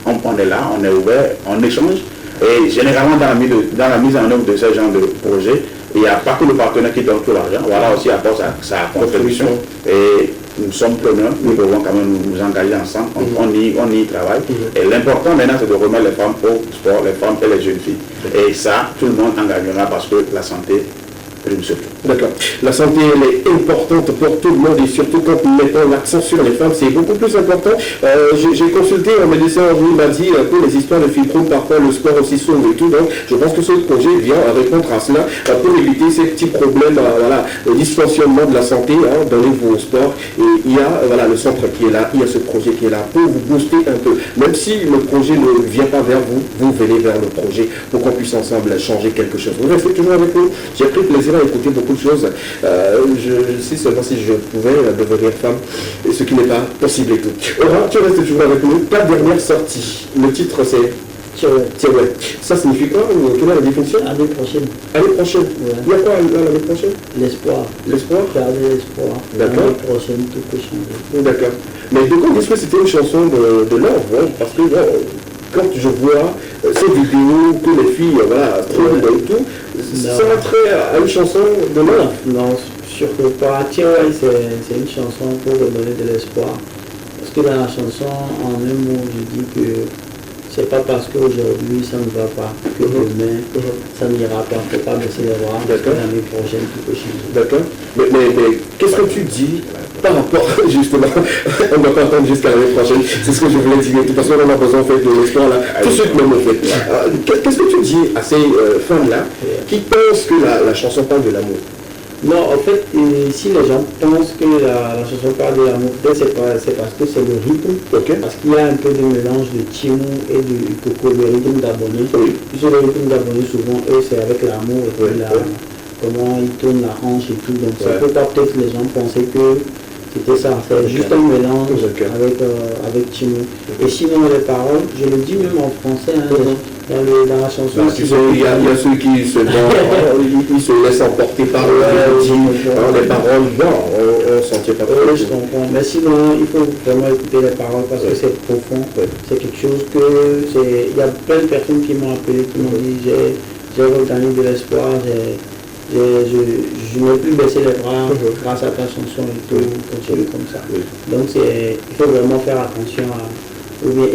On est là, on est ouvert, on échange. Et généralement, dans la mise en œuvre de ce genre de projet, il n'y a pas que le partenaire qui donne tout l'argent, voilà aussi apporte sa contribution. Et nous sommes preneurs, nous devons quand même nous engager ensemble, on y travaille. Et l'important maintenant, c'est de remettre les femmes au sport, les femmes et les jeunes filles. Et ça, tout le monde en gagnera parce que la santé prime surtout. D'accord. La santé, elle est importante pour tout le monde et surtout quand nous mettons l'accent sur les femmes, c'est beaucoup plus important. J'ai consulté un médecin, il m'a dit que les histoires de fibrome, parfois le sport aussi sauve et tout. Donc, je pense que ce projet vient répondre à cela pour éviter ces petits problèmes, le dysfonctionnement de la santé dans les nouveaux sports. Et il y a le centre qui est là, il y a ce projet qui est là pour vous booster un peu. Même si le projet ne vient pas vers vous, vous venez vers le projet pour qu'on puisse ensemble changer quelque chose. Vous restez toujours avec nous. J'ai pris plaisir à écouter beaucoup de choses. Je sais seulement si je pouvais devenir femme, ce qui n'est pas possible et tout. Aura, tu restes toujours avec nous. Ta dernière sortie. Le titre c'est Tiawai. Ça signifie quoi? Quelle est la définition? L'année prochaine. L'année prochaine. Ouais. Il y a quoi l'année prochaine? L'espoir. L'espoir? Garder l'espoir. D'accord. L'année prochaine, tout peut changer. D'accord. Mais de quoi est-ce que c'était une chanson de love, hein? Parce que quand je vois ces vidéos que les filles streament et tout, ça a trait à une chanson de love. Non, surtout pas. Tiawai, c'est une chanson pour redonner de l'espoir. Parce que dans la chanson, en un mot, je dis que c'est pas parce qu'aujourd'hui ça ne va pas que demain ça n'ira pas. Il ne faut pas baisser les bras. Parce que l'année prochaine tout peut changer. D'accord. Mais qu'est-ce que tu dis par rapport, justement, on ne va pas attendre jusqu'à l'année prochaine, c'est ce que je voulais dire, de toute façon on a besoin de l'espoir là, tout de suite même au fait. Qu'est-ce que tu dis à ces femmes-là qui pensent que la chanson parle de l'amour? Non, en fait, si les gens pensent que la chanson parle de l'amour, c'est parce que c'est le rythme. Okay. Parce qu'il y a un peu de mélange de Timou et de Coco, le rythme d'abonné. Oui. Puisque le rythme d'abonné, souvent, eux, c'est avec l'amour et puis comment ils tournent la hanche et tout. Donc, c'est pourquoi peut-être les gens pensaient que c'était ça. C'est juste un mélange avec Timou. Et sinon, les paroles, je le dis même en français, hein, dans la chanson. Il y a ceux qui se ils se laissent emporter par les paroles. On s'en tient pas trop. Je comprends. Mais sinon, il faut vraiment écouter les paroles parce que c'est profond. C'est quelque chose que il y a plein de personnes qui m'ont appelé, qui m'ont dit j'ai regagné de l'espoir, je n'ai plus baissé les bras grâce à ta chanson et tout, continue comme ça. Donc il faut vraiment faire attention ou bien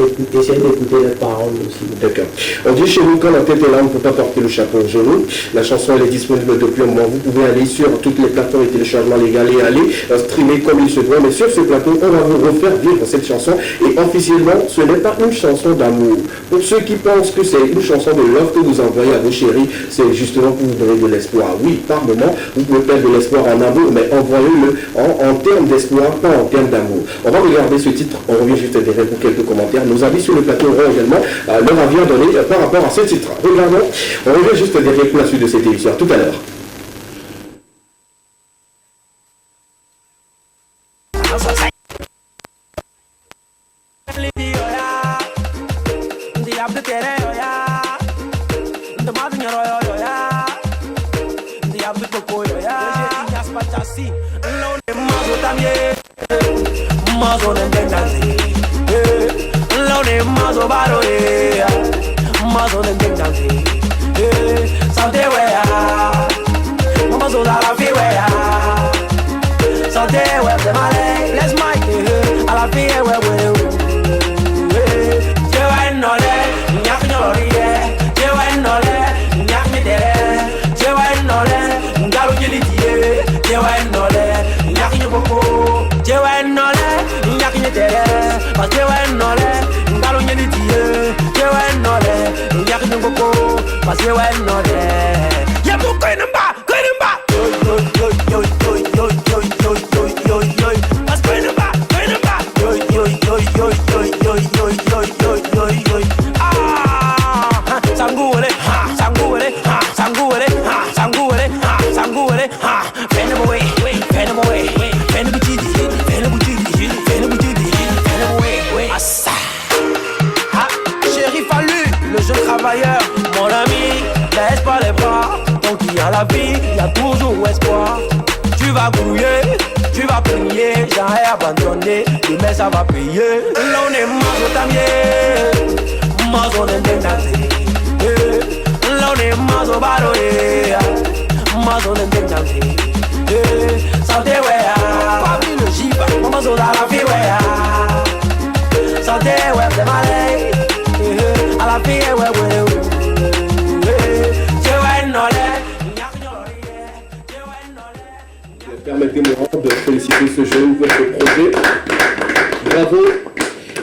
essayer d'écouter les paroles aussi. D'accord. On dit chez nous, quand la tête est là, on ne peut pas porter le chapeau au genou. La chanson, elle est disponible depuis un moment. Vous pouvez aller sur toutes les plateformes de téléchargement légal et aller streamer comme il se doit. Mais sur ce plateau, on va vous refaire vivre cette chanson. Et officiellement, ce n'est pas une chanson d'amour. Pour ceux qui pensent que c'est une chanson de love que vous envoyez à vos chéris, c'est justement pour vous donner de l'espoir. Oui, par moment, vous pouvez perdre de l'espoir en amour, mais envoyez-le en termes d'espoir, pas en termes d'amour. On va regarder ce titre. On revient juste derrière pour quelques commentaires. Nos amis sur le plateau auront également leur avis à donner par rapport à ce titre. Regardons, on revient juste derrière pour la suite de cette émission. Tout à l'heure. Permettez-moi de féliciter ce jeune pour ce projet. Bravo,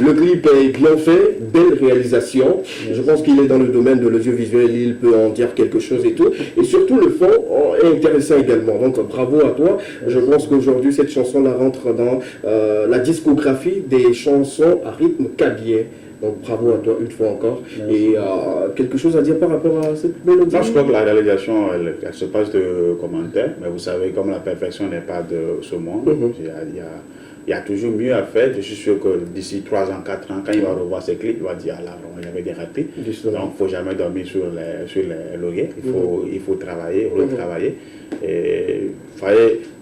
le clip est bien fait, belle réalisation. Je pense qu'il est dans le domaine de l'audiovisuel, il peut en dire quelque chose et tout. Et surtout le fond est intéressant également. Donc bravo à toi. Je pense qu'aujourd'hui cette chanson-là rentre dans la discographie des chansons à rythme kabien. Donc bravo à toi une fois encore. Merci. Et quelque chose à dire par rapport à cette mélodie? Non, je crois que la réalisation, elle se passe de commentaires, mais vous savez, comme la perfection n'est pas de ce monde, il y a il y a toujours mieux à faire. Je suis sûr que d'ici 3 ans, 4 ans, quand il va revoir ses clips, il va dire, ah là, vraiment, il y avait des ratés. Donc, il ne faut jamais dormir sur les lauriers. Il faut travailler, retravailler. Et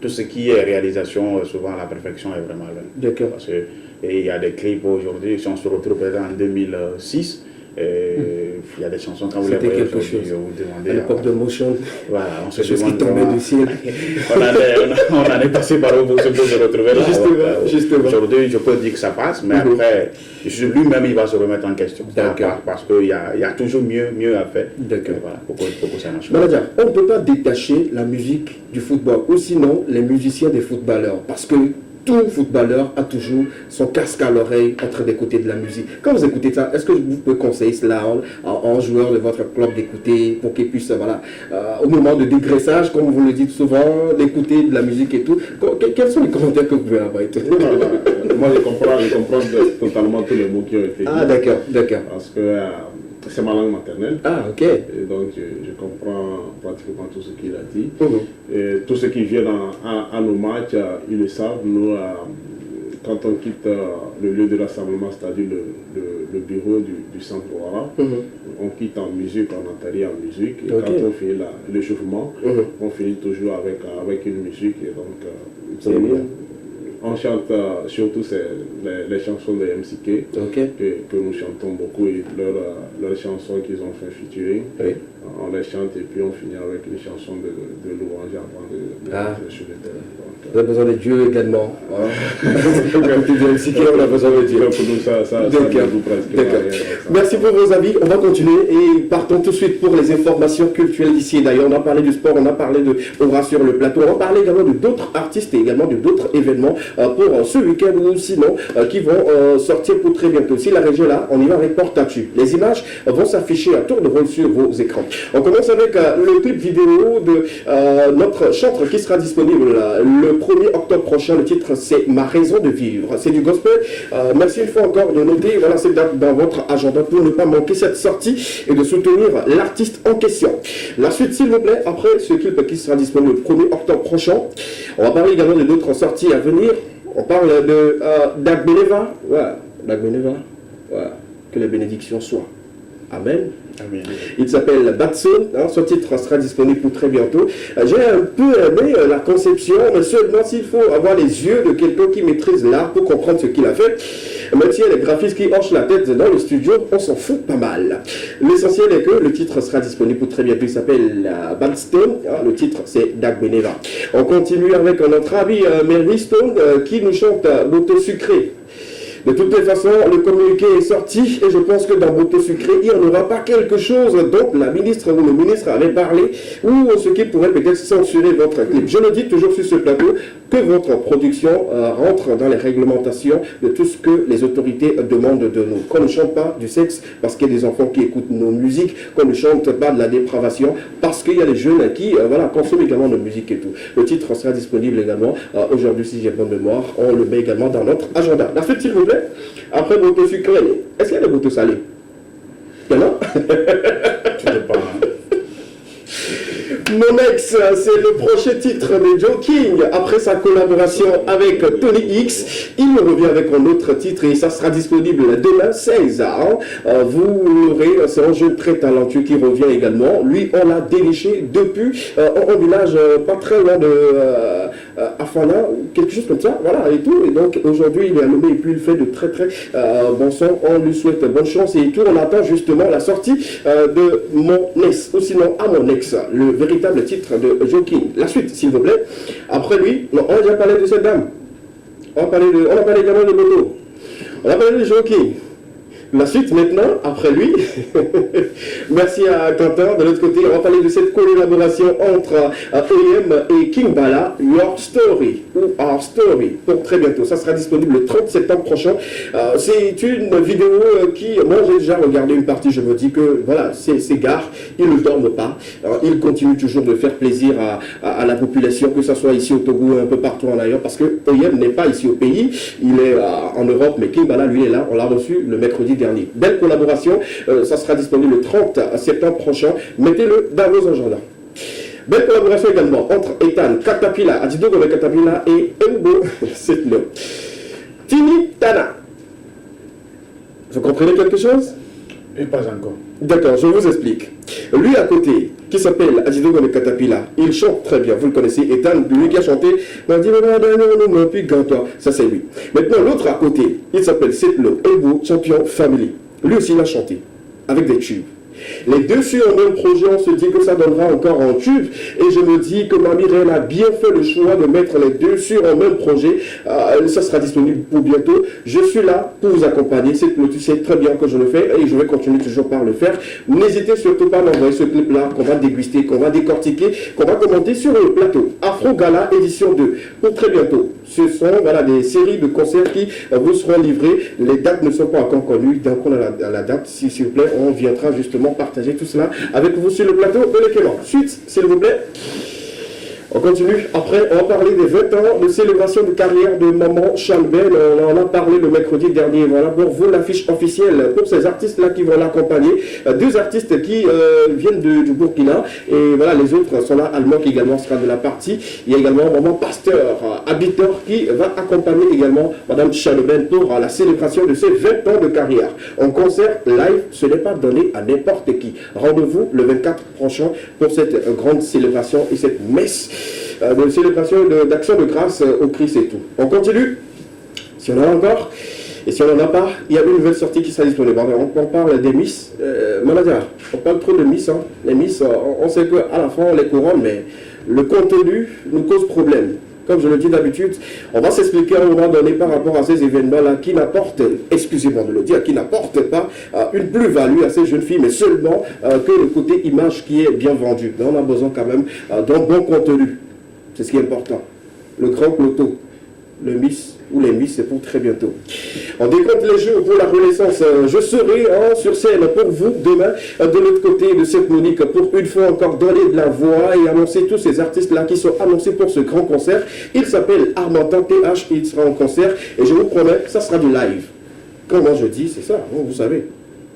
tout ce qui est réalisation, souvent la perfection est vraiment loin. D'accord. Parce que il y a des clips aujourd'hui, si on se retrouve en 2006, il y a des chansons quand vous les voyez aujourd'hui, vous demandez. À l'époque de Motion, voilà, on se chose demande qui tombait du ciel. on en est passé par où pour se retrouver là. Justement. Aujourd'hui, je peux dire que ça passe, mais après, lui-même, il va se remettre en question. D'accord. Parce qu'il y a toujours mieux à faire. D'accord. Voilà, pour que ça marche. Manager, on ne peut pas détacher la musique du football, ou sinon les musiciens des footballeurs, parce que tout footballeur a toujours son casque à l'oreille en train d'écouter de la musique. Quand vous écoutez ça, est-ce que vous pouvez conseiller cela à un joueur de votre club d'écouter pour qu'il puisse, au moment de dégraissage, comme vous le dites souvent, d'écouter de la musique et tout. Quels sont les commentaires que vous pouvez avoir? Moi, je comprends totalement tous les mots qui ont été dit. Ah, d'accord. Parce que c'est ma langue maternelle. Ah, ok. Et donc, je comprends pratiquement tout ce qu'il a dit. Et tous ceux qui viennent à nos matchs, ils le savent. Nous, quand on quitte le lieu de rassemblement, c'est-à-dire le bureau du centre Ouara, on quitte en musique, on atterrit en musique. Et quand on fait l'échauffement, on finit toujours avec une musique. Et donc, c'est bien. On chante surtout les chansons de MCK que nous chantons beaucoup et leurs chansons qu'ils ont fait featuring. Oui. On les chante et puis on finit avec une chanson de louange avant de sur le terrain. On a besoin de Dieu également. On a besoin de Dieu. Pour nous, ça D'accord. Merci pour vos avis. On va continuer et partons tout de suite pour les informations culturelles d'ici. D'ailleurs, on a parlé du sport, on a parlé de Aura sur le plateau. On va parler également de d'autres artistes et également de d'autres événements pour ce week-end ou sinon qui vont sortir pour très bientôt. Si la région là, on y va avec Portatu. Les images vont s'afficher à tour de rôle sur vos écrans. On commence avec le clip vidéo de notre chantre qui sera disponible le 1er octobre prochain. Le titre c'est Ma raison de vivre. C'est du gospel. Merci une fois encore de noter cette date dans votre agenda pour ne pas manquer cette sortie et de soutenir l'artiste en question. La suite s'il vous plaît, après ce clip qui sera disponible le 1er octobre prochain, on va parler également de d'autres sorties à venir. On parle de Dagbeneva. Voilà, Dagbeneva. Voilà. Que les bénédictions soient. Amen. Amen. Il s'appelle Batson, son titre sera disponible pour très bientôt. J'ai un peu aimé la conception, mais seulement s'il faut avoir les yeux de quelqu'un qui maîtrise l'art pour comprendre ce qu'il a fait. Même si les graphistes qui hochent la tête dans le studio, on s'en fout pas mal. L'essentiel est que le titre sera disponible pour très bientôt. Il s'appelle Batson, le titre c'est Dagbeneva. On continue avec notre ami Mary Stone qui nous chante Beauté sucrée. De toutes les façons, le communiqué est sorti et je pense que dans Beauté sucrée, il n'y en aura pas quelque chose dont la ministre ou le ministre avait parlé ou ce qui pourrait peut-être censurer votre clip. Je le dis toujours sur ce plateau que votre production rentre dans les réglementations de tout ce que les autorités demandent de nous. Qu'on ne chante pas du sexe parce qu'il y a des enfants qui écoutent nos musiques, qu'on ne chante pas de la dépravation parce qu'il y a des jeunes qui consomment également nos musiques et tout. Le titre sera disponible également aujourd'hui si j'ai bonne mémoire. On le met également dans notre agenda. La suite, s'il vous plaît. Après Beauté sucrée, est-ce qu'il y a des Beauté salées? Il y en a? Tu ne pas. Mon ex, c'est le prochain titre de Joe King. Après sa collaboration avec Tony X, il revient avec un autre titre et ça sera disponible demain 16 ans. Vous l'aurez, c'est un jeune très talentueux qui revient également. Lui, on l'a déniché depuis un village pas très loin de Afana, quelque chose comme ça, voilà, et tout. Et donc aujourd'hui, il est allumé et puis il fait de très bons sons. On lui souhaite bonne chance et tout. On attend justement la sortie de Mon ex, ou sinon à mon ex, le véritable titre de Joe King. La suite, s'il vous plaît. Après lui, on a déjà parlé de cette dame. On a parlé également de Moto. On a parlé de Joe King. La suite maintenant, après lui, merci à Quentin. De l'autre côté, on va parler de cette collaboration entre OEM et King Bala, Your Story ou Our Story, pour très bientôt. Ça sera disponible le 30 septembre prochain. C'est une vidéo qui, moi j'ai déjà regardé une partie, je me dis que voilà, ces gars, ils ne dorment pas. Ils continuent toujours de faire plaisir à la population, que ce soit ici au Togo ou un peu partout en ailleurs, parce que OEM n'est pas ici au pays, il est en Europe, mais King Bala, lui, est là. On l'a reçu le mercredi dernier. Belle collaboration, ça sera disponible le 30 septembre prochain. Mettez-le dans vos agendas. Belle collaboration également entre Ethan, Katapila, Adidogo avec Katapila et Embo Setlo. Tini Tana. Vous comprenez quelque chose? Et pas encore. D'accord, je vous explique. Lui à côté, qui s'appelle Adidogone Katapila, il chante très bien, vous le connaissez, et lui qui a chanté, puis toi, ça c'est lui. Maintenant l'autre à côté, il s'appelle Setlo Ego Champion Family. Lui aussi il a chanté, avec des tubes. Les deux sur un même projet, on se dit que ça donnera encore un tube. Et je me dis que Mamie Réelle a bien fait le choix de mettre les deux sur un même projet. Ça sera disponible pour bientôt. Je suis là pour vous accompagner. Tu sais très bien que je le fais et je vais continuer toujours par le faire. N'hésitez surtout pas à m'envoyer ce clip-là qu'on va déguster, qu'on va décortiquer, qu'on va commenter sur le plateau. Afro Gala édition 2 pour très bientôt. Ce sont des séries de concerts qui vous seront livrés. Les dates ne sont pas encore connues. Dès qu'on a la date, s'il vous plaît, on viendra justement partager tout cela avec vous sur le plateau de l'équipement. Suite, s'il vous plaît. On continue. Après, on va parler des 20 ans de célébration de carrière de Maman Chambel. On en a parlé le mercredi dernier. Voilà pour vous l'affiche officielle pour ces artistes-là qui vont l'accompagner. Deux artistes qui viennent du Burkina. Et voilà, les autres sont là. Allemand qui également sera de la partie. Il y a également Maman Pasteur, habiteur, qui va accompagner également Madame Chambel pour la célébration de ses 20 ans de carrière. En concert live, ce n'est pas donné à n'importe qui. Rendez-vous le 24 prochain pour cette grande célébration et cette messe de célébration d'action de grâce au Christ et tout. On continue. Si on en a encore, et si on n'en a pas, il y a une nouvelle sortie qui sera disponible. On parle des Miss. Manager, on parle trop de Miss. Hein. Les Miss, on sait qu'à la fin on les couronne, mais le contenu nous cause problème. Comme je le dis d'habitude, on va s'expliquer à un moment donné par rapport à ces événements-là qui n'apportent, excusez-moi de le dire, qui n'apportent pas une plus-value à ces jeunes filles, mais seulement que le côté image qui est bien vendu. Donc on a besoin quand même d'un bon contenu. C'est ce qui est important. Le grand loto, le Miss ou les Miss, c'est pour très bientôt. On décompte les jeux pour la Renaissance. Je serai sur scène pour vous demain de l'autre côté de cette Monique pour une fois encore donner de la voix et annoncer tous ces artistes-là qui sont annoncés pour ce grand concert. Il s'appelle Armantin TH, il sera en concert et je vous promets, ça sera du live. Comment je dis, c'est ça, vous savez.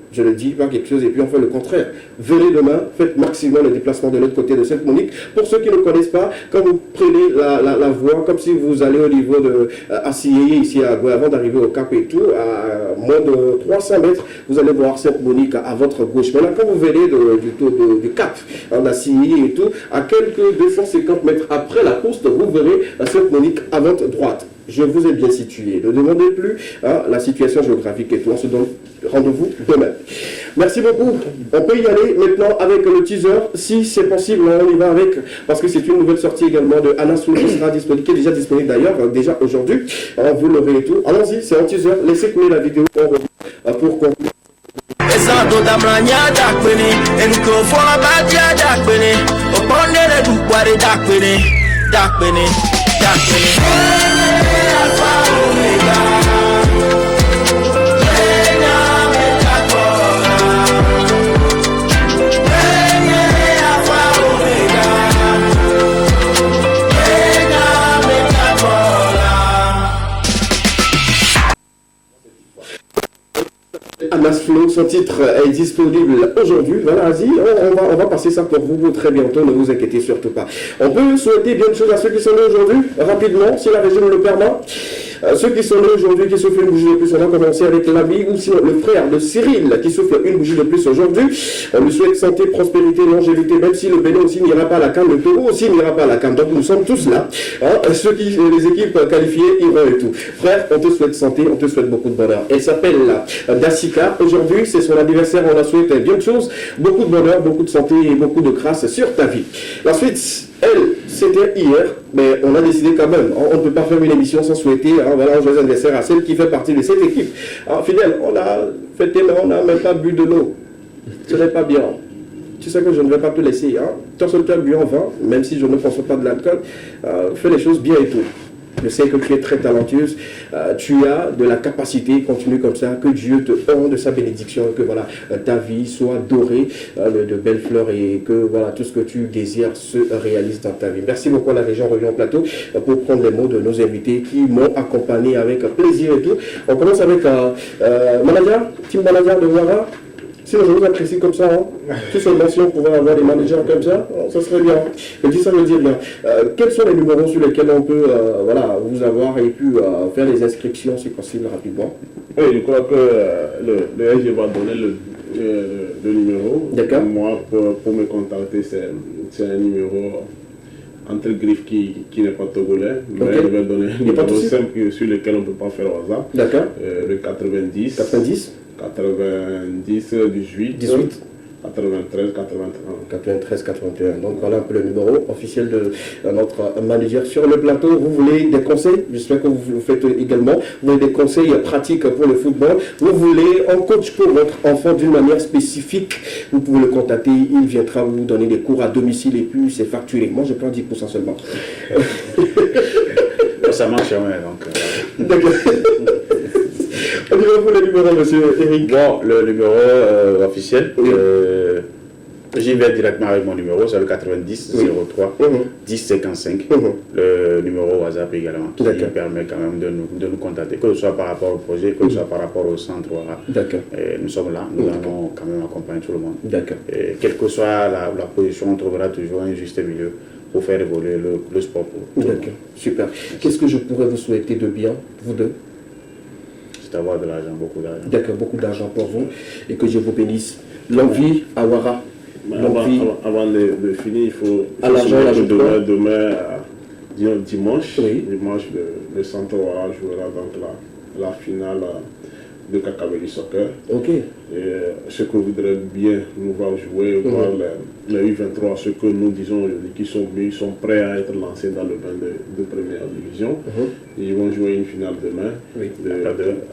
Je ne dis pas quelque chose et puis on fait le contraire. Venez demain, faites maximum le déplacement de l'autre côté de Sainte-Monique. Pour ceux qui ne connaissent pas, quand vous prenez la voie, comme si vous allez au niveau de Assiyeye, ici à Goué, avant d'arriver au Cap et tout, à moins de 300 mètres, vous allez voir Sainte-Monique à votre gauche. Maintenant, quand vous venez du Cap, en Assiyeye et tout, à quelques 250 mètres après la poste, vous verrez Sainte-Monique à votre droite. Je vous ai bien situé. Ne demandez plus la situation géographique et tout. On se donne rendez-vous demain. Merci beaucoup. On peut y aller maintenant avec le teaser. Si c'est possible, on y va avec. Parce que c'est une nouvelle sortie également de Anna Soul qui sera disponible, qui est déjà disponible d'ailleurs, déjà aujourd'hui. Vous l'aurez et tout. Allons-y, c'est un teaser. Laissez couler la vidéo. On revient pour conclure. Anas Flow, son titre est disponible aujourd'hui. Voilà, Asie, on va passer ça pour vous très bientôt, ne vous inquiétez surtout pas. On peut souhaiter bien de choses à ceux qui sont là aujourd'hui, rapidement, si la région nous le permet. Ceux qui sont là aujourd'hui, qui soufflent une bougie de plus, on va commencer avec l'ami ou sinon le frère de Cyril qui souffle une bougie de plus aujourd'hui. On lui souhaite santé, prospérité, longévité, même si le Bénin aussi n'ira pas à la CAN, le Pérou aussi n'ira pas à la CAN. Donc nous sommes tous là. Ceux qui, les équipes qualifiées iront et tout. Frère, on te souhaite santé, on te souhaite beaucoup de bonheur. Elle s'appelle Dassika. Aujourd'hui, c'est son anniversaire, on la souhaite bien de choses. Beaucoup de bonheur, beaucoup de santé et beaucoup de grâce sur ta vie. La suite. Elle, c'était hier, mais on a décidé quand même, on ne peut pas faire une émission sans souhaiter un joyeux anniversaire à celle qui fait partie de cette équipe. Fidèle, on a fêté, mais on n'a même pas bu de l'eau. Ce n'est pas bien. Tu sais que je ne vais pas te laisser. Ton seul cœur bu en vin, même si je ne consomme pas de l'alcool, fais les choses bien et tout. Je sais que tu es très talentueuse, tu as de la capacité, continue comme ça, que Dieu te honore de sa bénédiction, que voilà, ta vie soit dorée de belles fleurs et que voilà, tout ce que tu désires se réalise dans ta vie. Merci beaucoup à la région Revient au Plateau pour prendre les mots de nos invités qui m'ont accompagné avec plaisir et tout. On commence avec manager, team manager de Ouara. Sinon, je vous apprécie comme ça. Hein. Tout seulement si on pouvait avoir des managers comme ça, ça serait bien. Je dis ça, je dis bien. Quels sont les numéros sur lesquels on peut vous avoir et puis faire les inscriptions si possible rapidement? Oui, je crois que le SG va donner le numéro. D'accord. Moi, pour me contacter, c'est un numéro entre griffes qui n'est pas togolais, mais Okay. je vais donner un numéro simple sur lequel on ne peut pas faire au hasard. D'accord. Le 90. 90. 90, 18. 93, 81. 93, 81. Donc voilà un peu le numéro officiel de notre manager sur le plateau. Vous voulez des conseils? J'espère que vous le faites également. Vous voulez des conseils pratiques pour le football? Vous voulez un coach pour votre enfant d'une manière spécifique? Vous pouvez le contacter. Il viendra vous donner des cours à domicile et puis c'est facturé. Moi, je prends 10% seulement. Ça marche jamais, donc. D'accord. On dirait vous le numéro, monsieur Eric. Bon, le numéro officiel, j'y vais directement avec mon numéro, c'est le 90 03 10 55. Le numéro WhatsApp également, qui permet quand même de nous contacter, que ce soit par rapport au projet, que ce soit par rapport au centre. D'accord. Nous sommes là, nous allons quand même accompagner tout le monde. D'accord. Et quelle que soit la position, on trouvera toujours un juste milieu pour faire évoluer le sport. D'accord, super. Qu'est-ce que je pourrais vous souhaiter de bien, vous deux? C'est avoir de l'argent, beaucoup d'argent. D'accord, beaucoup d'argent pour vous et que Dieu vous bénisse. Longue vie à Ouara. Avant de finir, il faut à l'argent, demain dimanche, oui. Dimanche, le centre Ouara jouera donc la finale de Kakaveli Soccer. Ok. Et ce que voudrait bien nous voir jouer, voir les U23, ce que nous disons aujourd'hui, qui sont venus, sont prêts à être lancés dans le bain de première division. Ils vont jouer une finale demain. Oui.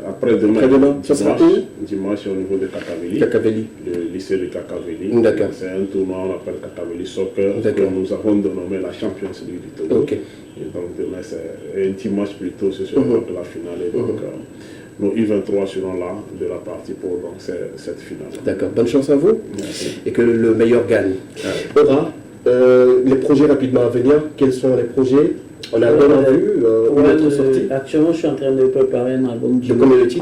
Après-demain, ça sera où? Dimanche au niveau de Kakaveli. Kakaveli. Le lycée de Kakaveli. D'accord. C'est un tournoi, on appelle Kakaveli Soccer, que nous avons dénommé la Champions League du Togo. Ok. Et donc demain, c'est un dimanche plutôt, ce sera donc la finale. Et donc, nos U23 seront là de la partie pour donc, cette finale. D'accord. Bonne chance à vous. Merci. Et que le meilleur gagne. Aura, les projets rapidement à venir, quels sont les projets? On a bien vu sortie. Actuellement, je suis en train de préparer un album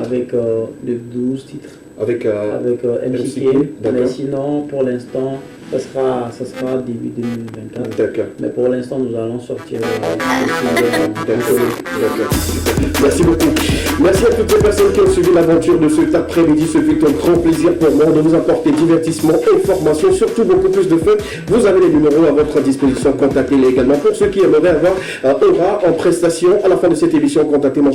avec de 12 titres. Avec MCK. Mais sinon, pour l'instant, ça sera début 2024. D'accord. Mais pour l'instant, nous allons sortir. Merci beaucoup. Merci à toutes les personnes qui ont suivi l'aventure de cet après-midi. Ce fut un grand plaisir pour moi de vous apporter divertissement, information, surtout beaucoup plus de fun. Vous avez les numéros à votre disposition. Contactez-les également. Pour ceux qui aimeraient avoir Aura en prestation à la fin de cette émission, contactez-moi.